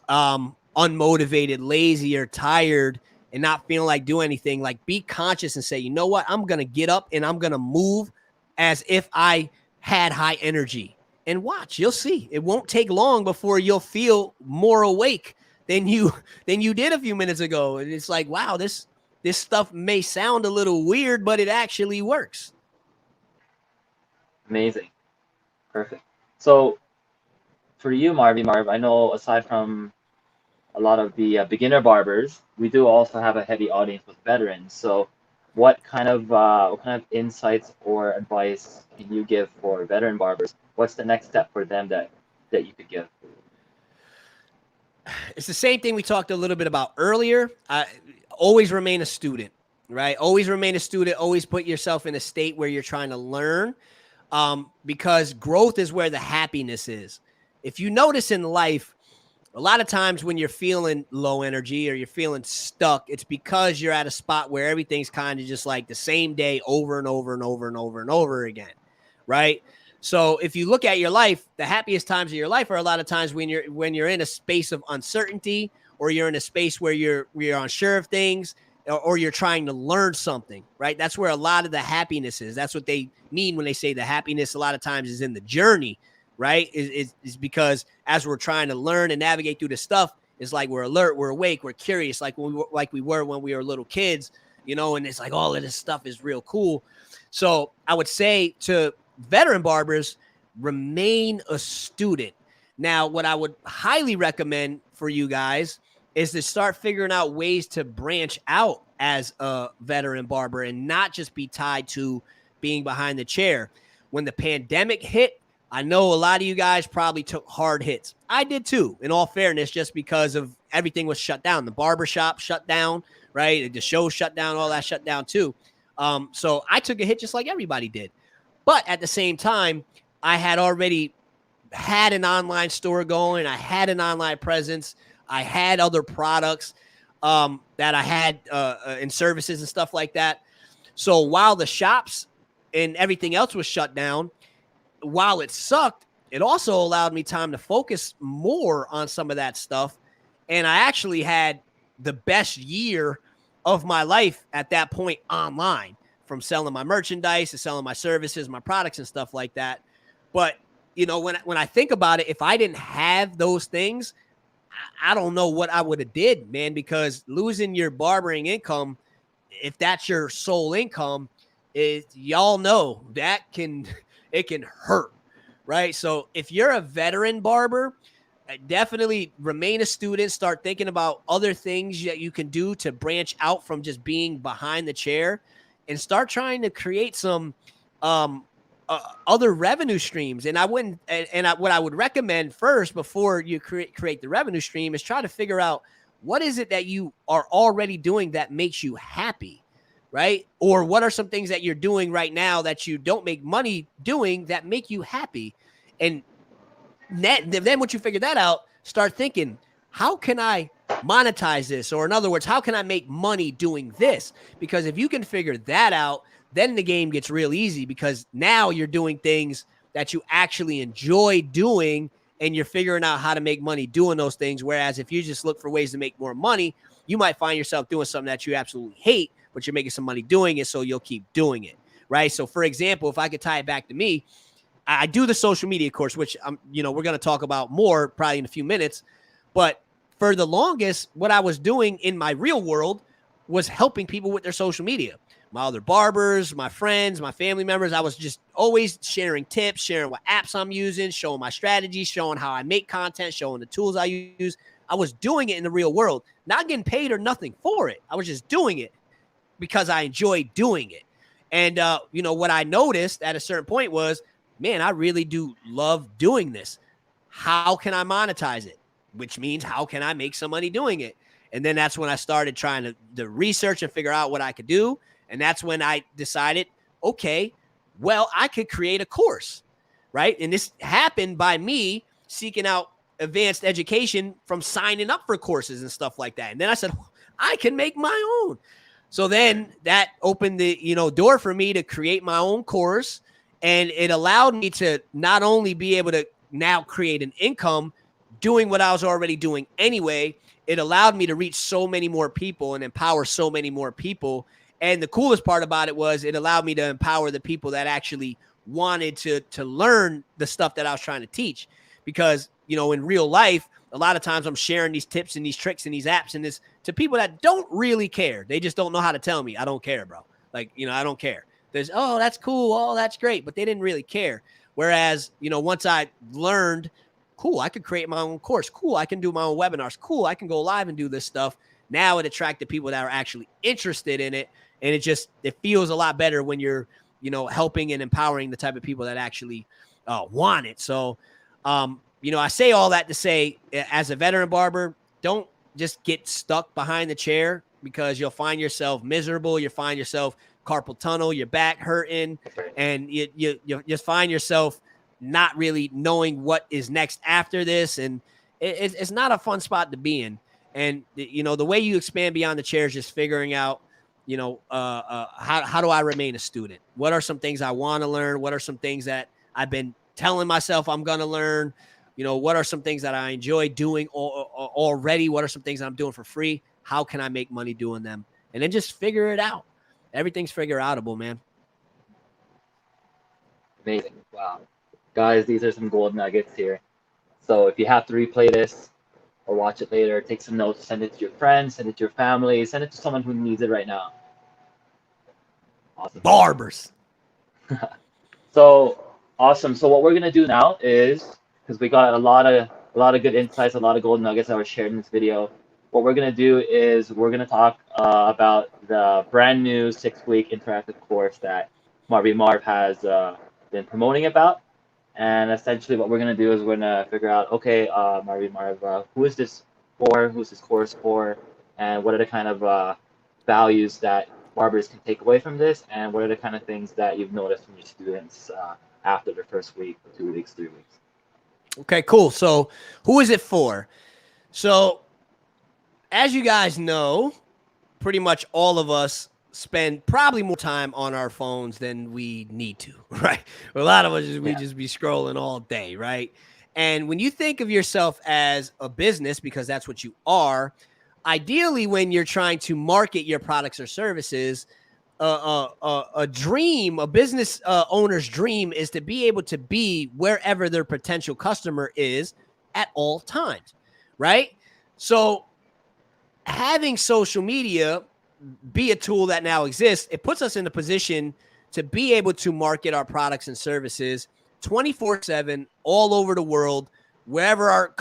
unmotivated, lazy, or tired, and not feeling like doing anything, like, be conscious and say, you know what, I'm gonna get up and I'm gonna move as if I had high energy. And watch, you'll see. It won't take long before you'll feel more awake than you did a few minutes ago. And it's like, wow, this stuff may sound a little weird, but it actually works. Amazing. Perfect. So for you, Marv, I know aside from a lot of the beginner barbers, we do also have a heavy audience with veterans. So what kind of insights or advice can you give for veteran barbers? What's the next step for them that you could give? It's the same thing we talked a little bit about earlier. Always remain a student, right? Always remain a student. Always put yourself in a state where you're trying to learn, because growth is where the happiness is. If you notice in life, a lot of times when you're feeling low energy or you're feeling stuck, it's because you're at a spot where everything's kind of just like the same day over and over and over and over and over again, right? So if you look at your life, the happiest times of your life are a lot of times when you're in a space of uncertainty, or you're in a space where you're unsure of things, or you're trying to learn something, right? That's where a lot of the happiness is. That's what they mean when they say the happiness a lot of times is in the journey, right? Is because as we're trying to learn and navigate through the stuff, it's like we're alert, we're awake, we're curious, like we were when we were little kids, you know, and it's like all of this stuff is real cool. So I would say to veteran barbers, remain a student. Now, what I would highly recommend for you guys is to start figuring out ways to branch out as a veteran barber and not just be tied to being behind the chair. When the pandemic hit, I know a lot of you guys probably took hard hits. I did too, in all fairness, just because of everything was shut down. The barbershop shut down, right? The show shut down, all that shut down too. So I took a hit just like everybody did. But at the same time, I had already had an online store going. I had an online presence. I had other products that I had and services and stuff like that. So while the shops and everything else was shut down, while it sucked, it also allowed me time to focus more on some of that stuff. And I actually had the best year of my life at that point online, from selling my merchandise to selling my services, my products and stuff like that. But, you know, when I think about it, if I didn't have those things, I don't know what I would have did, man, because losing your barbering income, if that's your sole income, is, y'all know that it can hurt, right? So if you're a veteran barber, definitely remain a student, start thinking about other things that you can do to branch out from just being behind the chair, and start trying to create some other revenue streams. And I wouldn't, what I would recommend first before you create the revenue stream is try to figure out what is it that you are already doing that makes you happy, right? Or what are some things that you're doing right now that you don't make money doing that make you happy? And then once you figure that out, start thinking, how can I monetize this? Or in other words, how can I make money doing this? Because if you can figure that out, then the game gets real easy, because now you're doing things that you actually enjoy doing and you're figuring out how to make money doing those things. Whereas if you just look for ways to make more money, you might find yourself doing something that you absolutely hate, but you're making some money doing it, so you'll keep doing it, right? So for example, if I could tie it back to me, I do the social media course, which we're going to talk about more probably in a few minutes. But for the longest, what I was doing in my real world was helping people with their social media. My other barbers, my friends, my family members, I was just always sharing tips, sharing what apps I'm using, showing my strategies, showing how I make content, showing the tools I use. I was doing it in the real world, not getting paid or nothing for it. I was just doing it because I enjoyed doing it. And, what I noticed at a certain point was, man, I really do love doing this. How can I monetize it? Which means, how can I make some money doing it? And then that's when I started trying to research and figure out what I could do. And that's when I decided, okay, well, I could create a course, right? And this happened by me seeking out advanced education from signing up for courses and stuff like that. And then I said, I can make my own. So then that opened the, door for me to create my own course. And it allowed me to not only be able to now create an income doing what I was already doing anyway, it allowed me to reach so many more people and empower so many more people. And the coolest part about it was it allowed me to empower the people that actually wanted to learn the stuff that I was trying to teach. Because, in real life, a lot of times I'm sharing these tips and these tricks and these apps and this to people that don't really care. They just don't know how to tell me, I don't care, bro. Like, I don't care. There's, oh, that's cool. Oh, that's great. But they didn't really care. Whereas, once I learned, cool, I could create my own course. Cool, I can do my own webinars. Cool, I can go live and do this stuff. Now it attracted people that are actually interested in it. And it feels a lot better when you're, helping and empowering the type of people that actually want it. So, I say all that to say, as a veteran barber, don't just get stuck behind the chair, because you'll find yourself miserable. You'll find yourself carpal tunnel, your back hurting, and you just find yourself not really knowing what is next after this. And it's not a fun spot to be in. And, the way you expand beyond the chair is just figuring out, how do I remain a student? What are some things I want to learn? What are some things that I've been telling myself I'm going to learn? What are some things that I enjoy doing already? What are some things that I'm doing for free? How can I make money doing them? And then just figure it out. Everything's figure outable, man. Amazing. Wow. Guys, these are some gold nuggets here. So if you have to replay this or watch it later, take some notes, send it to your friends, send it to your family, send it to someone who needs it right now. Awesome. Barbers. So awesome. So what we're gonna do now is, because we got a lot of good insights, a lot of gold nuggets that were shared in this video. what we're going to do is we're going to talk about the brand new 6-week interactive course that Marvy Marv has been promoting about. And essentially, what we're going to do is we're going to figure out, okay, Marvy Marv, who is this for? Who's this course for? And what are the kind of values that barbers can take away from this? And what are the kind of things that you've noticed from your students after their first week, 2 weeks, 3 weeks? Okay, cool. So who is it for? So as you guys know, pretty much all of us spend probably more time on our phones than we need to, right? A lot of us, we just be scrolling all day, right? And when you think of yourself as a business, because that's what you are, ideally when you're trying to market your products or services, a dream, a business owner's dream is to be able to be wherever their potential customer is at all times, right? So having social media be a tool that now exists, it puts us in a position to be able to market our products and services 24/7 all over the world, wherever our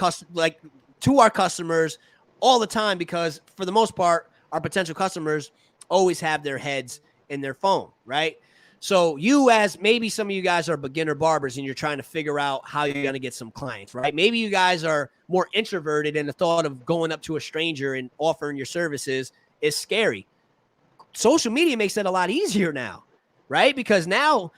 to our customers all the time, because for the most part, our potential customers always have their heads in their phone, right? So you, as maybe some of you guys are beginner barbers and you're trying to figure out how you're going to get some clients, right? Maybe you guys are more introverted and the thought of going up to a stranger and offering your services is scary. Social media makes that a lot easier now, right? Because now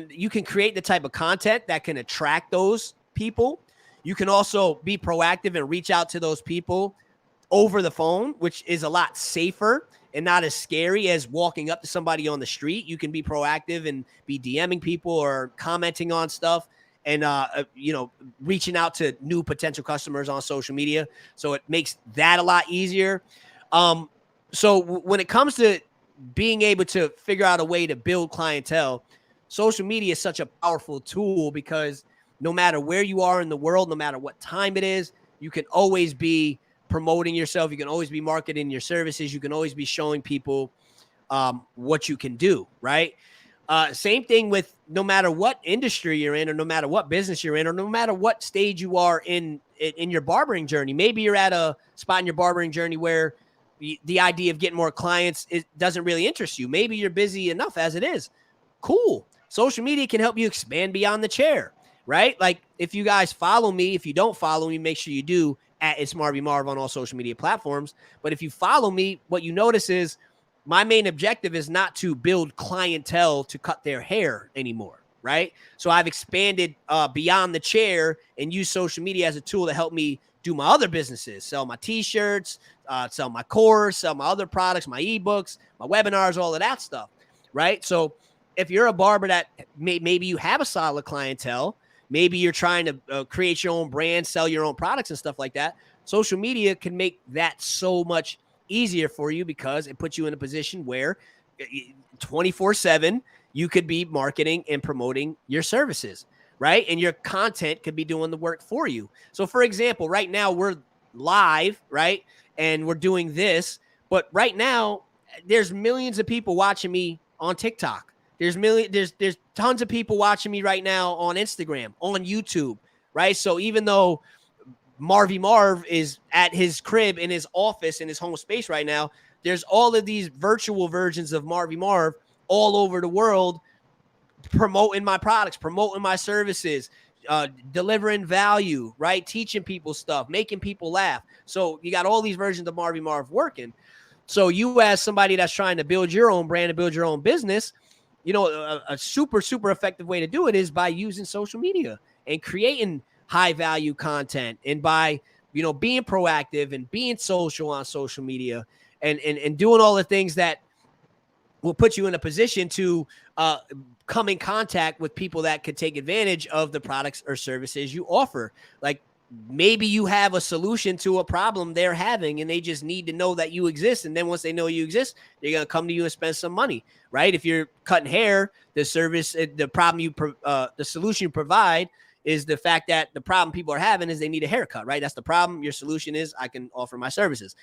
you can create the type of content that can attract those people. You can also be proactive and reach out to those people over the phone, which is a lot safer and not as scary as walking up to somebody on the street. You can be proactive and be DMing people or commenting on stuff and, reaching out to new potential customers on social media. So it makes that a lot easier. When it comes to being able to figure out a way to build clientele, social media is such a powerful tool because no matter where you are in the world, no matter what time it is, you can always be promoting yourself. You can always be marketing your services. You can always be showing people what you can do, right? Same thing with no matter what industry you're in or no matter what business you're in or no matter what stage you are in your barbering journey. Maybe you're at a spot in your barbering journey where the idea of getting more clients, it doesn't really interest you. Maybe you're busy enough as it is. Cool. Social media can help you expand beyond the chair, right? Like if you guys follow me, if you don't follow me, make sure you do at It's Marvy Marv on all social media platforms. But if you follow me, what you notice is my main objective is not to build clientele to cut their hair anymore, right? So I've expanded beyond the chair and use social media as a tool to help me do my other businesses, sell my t-shirts, sell my course, sell my other products, my ebooks, my webinars, all of that stuff, right? So if you're a barber that maybe you have a solid clientele, maybe you're trying to create your own brand, sell your own products and stuff like that, social media can make that so much easier for you because it puts you in a position where 24/7 you could be marketing and promoting your services, right? And your content could be doing the work for you. So for example, right now we're live, right? And we're doing this, but right now there's millions of people watching me on TikTok. There's tons of people watching me right now on Instagram, on YouTube, right? So even though Marvy Marv is at his crib in his office in his home space right now, there's all of these virtual versions of Marvy Marv all over the world promoting my products, promoting my services, delivering value, right? Teaching people stuff, making people laugh. So you got all these versions of Marvy Marv working. So you as somebody that's trying to build your own brand and build your own business, a super, super effective way to do it is by using social media and creating high value content and by, being proactive and being social on social media and doing all the things that will put you in a position to come in contact with people that could take advantage of the products or services you offer. Like maybe you have a solution to a problem they're having and they just need to know that you exist. And then once they know you exist, they're going to come to you and spend some money, right? If you're cutting hair, the solution you provide is the fact that the problem people are having is they need a haircut, right? That's the problem. Your solution is I can offer my services.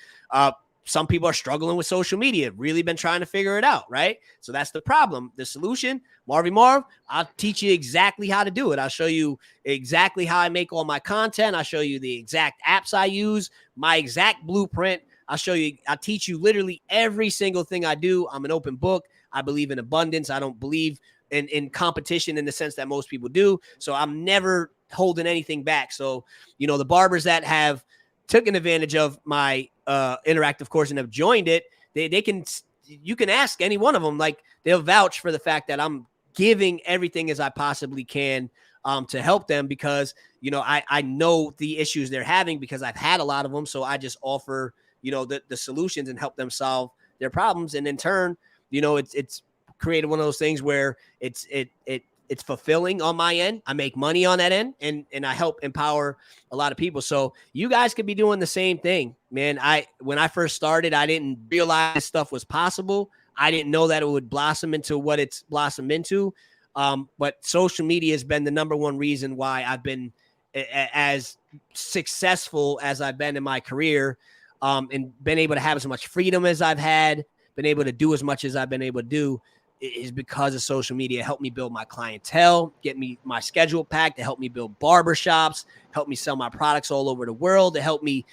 Some people are struggling with social media, really been trying to figure it out, right? So that's the problem. The solution, Marvy Marv, I'll teach you exactly how to do it. I'll show you exactly how I make all my content. I'll show you the exact apps I use, my exact blueprint. I'll show you. I teach you literally every single thing I do. I'm an open book. I believe in abundance. I don't believe in competition in the sense that most people do. So I'm never holding anything back. So, the barbers that have taken advantage of my interactive course and have joined it, you can ask any one of them, like they'll vouch for the fact that I'm giving everything as I possibly can to help them, because, I know the issues they're having because I've had a lot of them. So I just offer, the solutions and help them solve their problems. And in turn, it's created one of those things where it's fulfilling on my end. I make money on that end, and I help empower a lot of people. So you guys could be doing the same thing, man. When I first started, I didn't realize this stuff was possible. I didn't know that it would blossom into what it's blossomed into. But social media has been the number one reason why I've been as successful as I've been in my career, and been able to have as much freedom as I've had, been able to do as much as I've been able to do, is because of social media. It helped me build my clientele, get me my schedule packed, to help me build barbershops, help me sell my products all over the world, to help me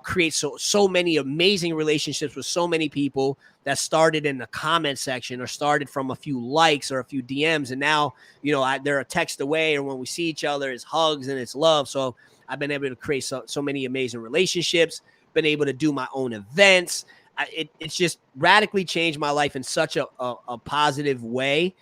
create so many amazing relationships with so many people that started in the comment section or started from a few likes or a few DMs. And now, they're a text away, or when we see each other, it's hugs and it's love. So I've been able to create so many amazing relationships, been able to do my own events. It's just radically changed my life in such a positive way.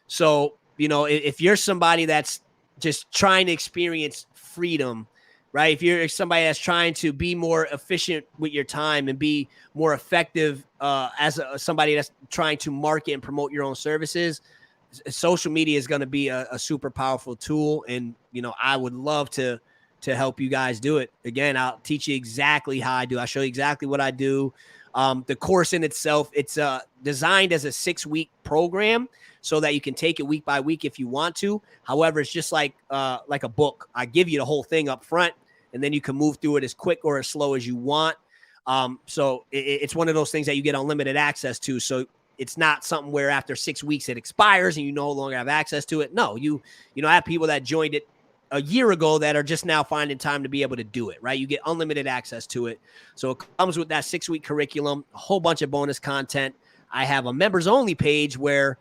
So, if you're somebody that's just trying to experience freedom, right? If you're somebody that's trying to be more efficient with your time and be more effective as somebody that's trying to market and promote your own services, social media is going to be a super powerful tool. And, I would love to help you guys do it. Again, I'll teach you exactly how I do. I'll show you exactly what I do. The course in itself, it's designed as a 6-week program so that you can take it week by week if you want to. However, it's just like a book. I give you the whole thing up front, and then you can move through it as quick or as slow as you want. So it's one of those things that you get unlimited access to. So it's not something where after 6 weeks it expires and you no longer have access to it. No, I have people that joined it a year ago that are just now finding time to be able to do it, right? You get unlimited access to it. So it comes with that 6-week curriculum, a whole bunch of bonus content. I have a members only page where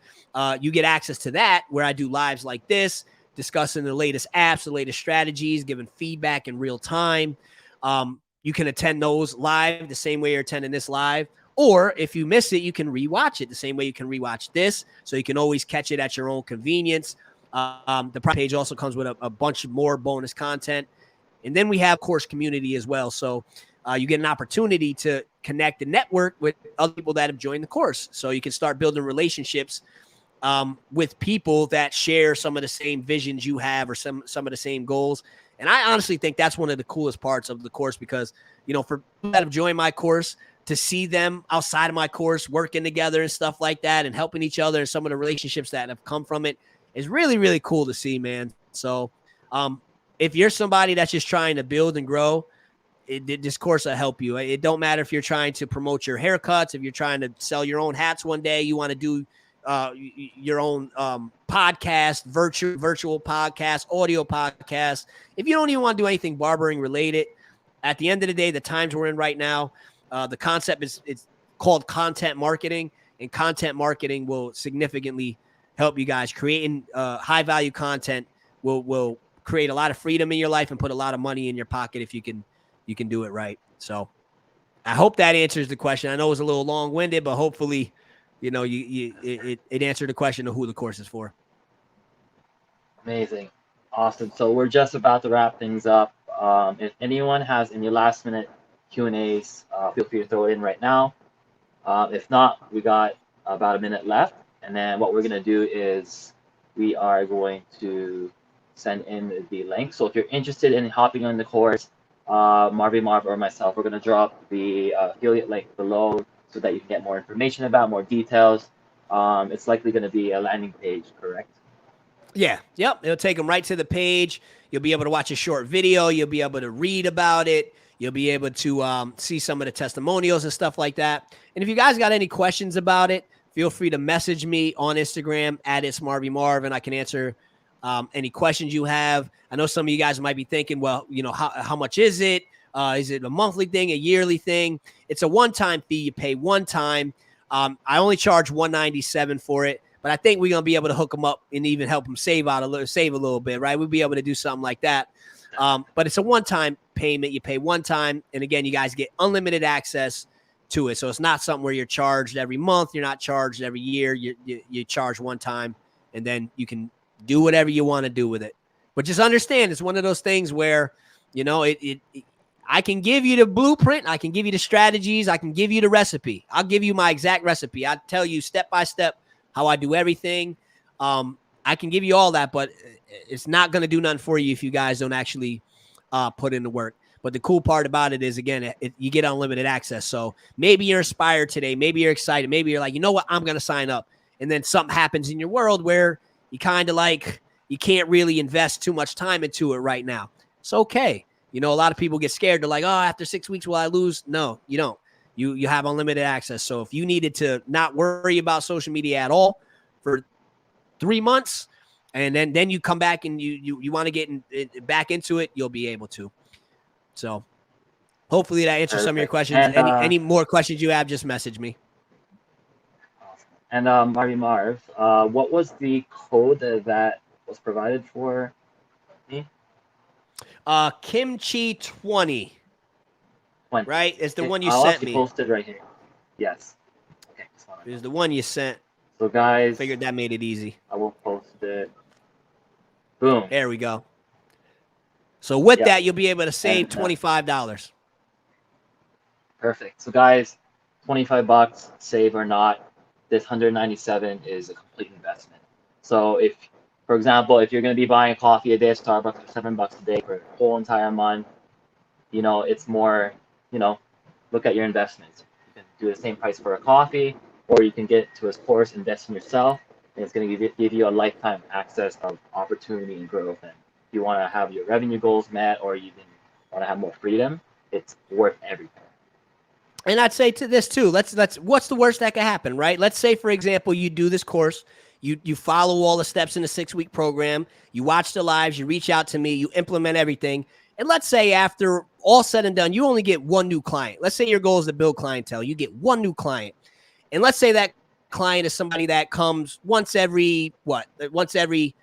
you get access to that, where I do lives like this, discussing the latest apps, the latest strategies, giving feedback in real time. You can attend those live the same way you're attending this live. Or if you miss it, you can rewatch it the same way you can rewatch this. So you can always catch it at your own convenience. The private page also comes with a bunch of more bonus content. And then we have course community as well. So you get an opportunity to connect and network with other people that have joined the course. So you can start building relationships with people that share some of the same visions you have, or some of the same goals. And I honestly think that's one of the coolest parts of the course, because, for people that have joined my course, to see them outside of my course working together and stuff like that and helping each other, and some of the relationships that have come from it, is really, really cool to see, man. So if you're somebody that's just trying to build and grow, this course will help you. It don't matter if you're trying to promote your haircuts, if you're trying to sell your own hats one day, you want to do your own podcast, virtual podcast, audio podcast. If you don't even want to do anything barbering related, at the end of the day, the times we're in right now, the concept it's called content marketing, and content marketing will significantly help you guys. Creating high value content will create a lot of freedom in your life and put a lot of money in your pocket if you can do it right. So I hope that answers the question. I know it was a little long winded, but hopefully, it answered the question of who the course is for. Amazing. Awesome. So we're just about to wrap things up. If anyone has any last minute Q&As, feel free to throw it in right now. If not, we got about a minute left. And then what we're going to do is we are going to send in the link. So if you're interested in hopping on the course, Marv or myself, we're going to drop the affiliate link below so that you can get more information about more details. It's likely going to be a landing page, correct? Yeah. Yep. It'll take them right to the page. You'll be able to watch a short video. You'll be able to read about it. You'll be able to see some of the testimonials and stuff like that. And if you guys got any questions about it, feel free to message me on Instagram at itsmarvymarv, and I can answer any questions you have. I know some of you guys might be thinking, well, how much is it? Is it a monthly thing, a yearly thing? It's a one-time fee. You pay one time. I only charge $197 for it, but I think we're gonna be able to hook them up and even help them save a little bit, right? We'll be able to do something like that. But it's a one-time payment. You pay one time, and again, you guys get unlimited access to it. So it's not something where you're charged every month. You're not charged every year. You charge one time, and then you can do whatever you want to do with it. But just understand, it's one of those things where, you know, I can give you the blueprint. I can give you the strategies. I can give you the recipe. I'll give you my exact recipe. I'll tell you step by step how I do everything. I can give you all that, but it's not going to do nothing for you if you guys don't actually put in the work. But the cool part about it is, again, you get unlimited access. So maybe you're inspired today. Maybe you're excited. Maybe you're like, you know what? I'm going to sign up. And then something happens in your world where you kind of like, you can't really invest too much time into it right now. It's okay. You know, a lot of people get scared. They're like, oh, after 6 weeks, will I lose? No, you don't. You have unlimited access. So if you needed to not worry about social media at all for 3 months, and then you come back and you want to get back into it, you'll be able to. So hopefully that answers some of your questions. And, any more questions you have, just message me. awesome. And Marv, what was the code that was provided for me? Kimchi 20, 20. right? It's the Okay, one you I'll sent actually me. post it right here. Yes. Okay. It's the one you sent. So guys, Figured that made it easy. I will post it. Boom. There we go. So with that, you'll be able to save $25. Perfect. So guys, $25, save or not, this 197 is a complete investment. So if, for example, if you're going to be buying a coffee a day at Starbucks for $7 a day for a whole entire month, you know, it's more, you know, look at your investments. You can do the same price for a coffee, or you can get to a course, invest in yourself, and it's going to give you a lifetime access of opportunity and growth. And if you want to have your revenue goals met, or you even want to have more freedom, it's worth everything. And I'd say to this too, let's what's the worst that could happen, right? Let's say, for example, you do this course, you follow all the steps in the 6-week program, you watch the lives, you reach out to me, you implement everything. And let's say after all said and done, you only get one new client. Let's say your goal is to build clientele. You get one new client. And let's say that client is somebody that comes once every 2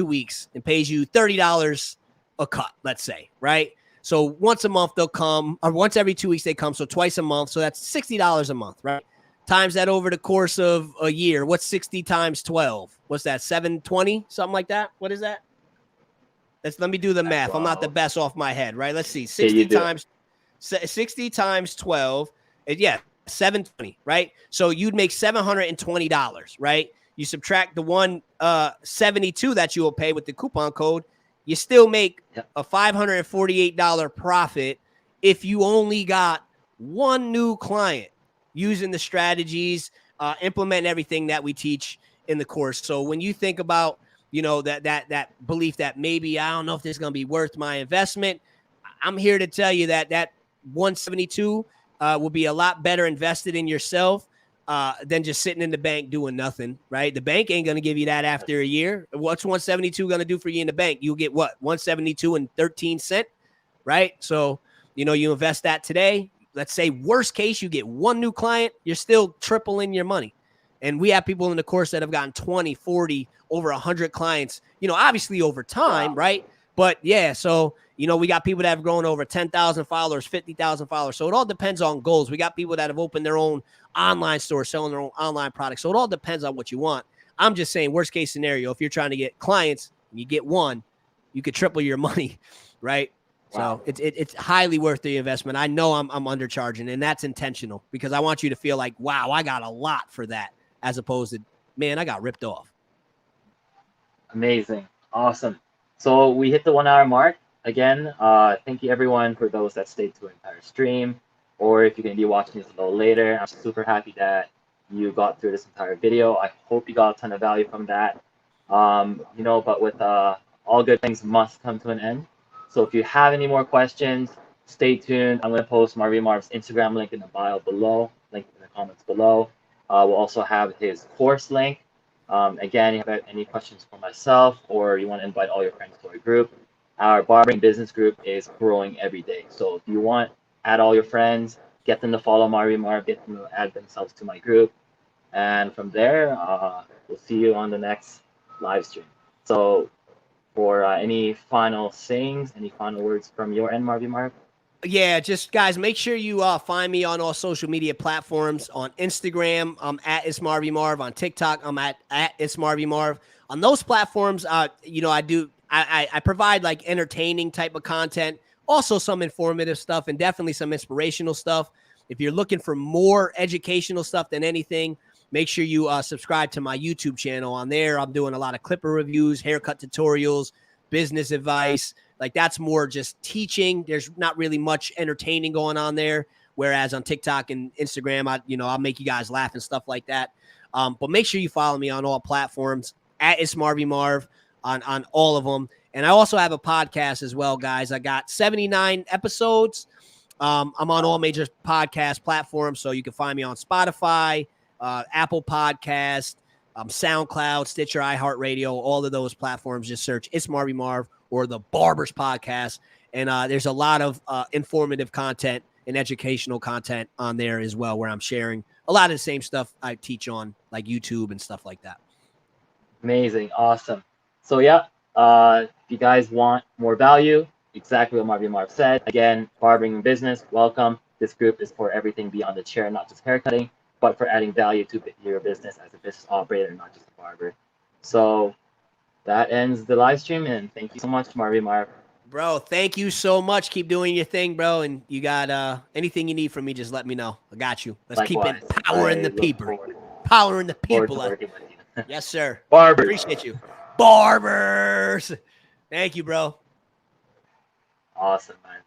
weeks and pays you $30 a cut, let's say, right? So once a month they'll come, or once every 2 weeks they come. So twice a month. So that's $60 a month, right? Times that over the course of a year. What's 60 times 12? What's that? 720? Something like that? What is that? Let me do the math. I'm not the best off my head, right? Let's see. 60 times 12. Yeah, 720, right? So you'd make $720, right? You subtract the 172 that you will pay with the coupon code, you still make a $548 profit if you only got one new client using the strategies, implement everything that we teach in the course. So when you think about, you know, that belief that maybe I don't know if this is going to be worth my investment, I'm here to tell you that 172 will be a lot better invested in yourself than just sitting in the bank doing nothing, right? The bank ain't going to give you that after a year. What's 172 going to do for you in the bank? You'll get what? 172 and 13 cents, right? So, you know, you invest that today. Let's say worst case, you get one new client, you're still tripling your money. And we have people in the course that have gotten 20, 40, over 100 clients, you know, obviously over time, right? But yeah, so, you know, we got people that have grown over 10,000 followers, 50,000 followers. So it all depends on goals. We got people that have opened their own online store, selling their own online products. So it all depends on what you want. I'm just saying, worst case scenario, if you're trying to get clients and you get one, you could triple your money, right? Wow. So it's highly worth the investment. I know I'm undercharging, and that's intentional because I want you to feel like, wow, I got a lot for that, as opposed to, man, I got ripped off. Amazing. Awesome. So we hit the 1 hour mark. Again, thank you everyone for those that stayed through the entire stream, or if you're going to be watching this a little later. I'm super happy that you got through this entire video. I hope you got a ton of value from that. You know, but with all good things must come to an end. So if you have any more questions, stay tuned. I'm going to post Marv's Instagram link in the bio below, link in the comments below. We'll also have his course link. Again, if you have any questions for myself or you want to invite all your friends to our group, our barbering business group is growing every day. So if you want, add all your friends, get them to follow Marvy Marv, get them to add themselves to my group, and from there, we'll see you on the next live stream. So for any final sayings, any final words from your end, Marvy Marv? Yeah, just guys, make sure you find me on all social media platforms. On Instagram, I'm at It's Marvy Marv. On TikTok, I'm at It's Marvy Marv. On those platforms, I provide like entertaining type of content, also some informative stuff, and definitely some inspirational stuff. If you're looking for more educational stuff than anything, make sure you subscribe to my YouTube channel. On there, I'm doing a lot of clipper reviews, haircut tutorials, business advice. Like that's more just teaching. There's not really much entertaining going on there. Whereas on TikTok and Instagram, I'll make you guys laugh and stuff like that. But make sure you follow me on all platforms at It's Marvy Marv on all of them. And I also have a podcast as well, guys. I got 79 episodes. I'm on all major podcast platforms, so you can find me on Spotify, Apple Podcast, SoundCloud, Stitcher, iHeartRadio, all of those platforms. Just search It's Marvy Marv or the Barber's Podcast. And there's a lot of informative content and educational content on there as well, where I'm sharing a lot of the same stuff I teach on like YouTube and stuff like that. Amazing. Awesome. So yeah, if you guys want more value, exactly what Marvy Marv said. Again, barbering and business, welcome. This group is for everything beyond the chair, not just haircutting, but for adding value to your business as a business operator, not just a barber. So that ends the live stream, and thank you so much, Marvy Marv. Bro, thank you so much. Keep doing your thing, bro. And you got anything you need from me, just let me know. I got you. Let's Likewise, keep it powering the people. Powering the forward people. to working with you. Yes, sir. Barbers. Appreciate you. Barbers. Thank you, bro. Awesome, man.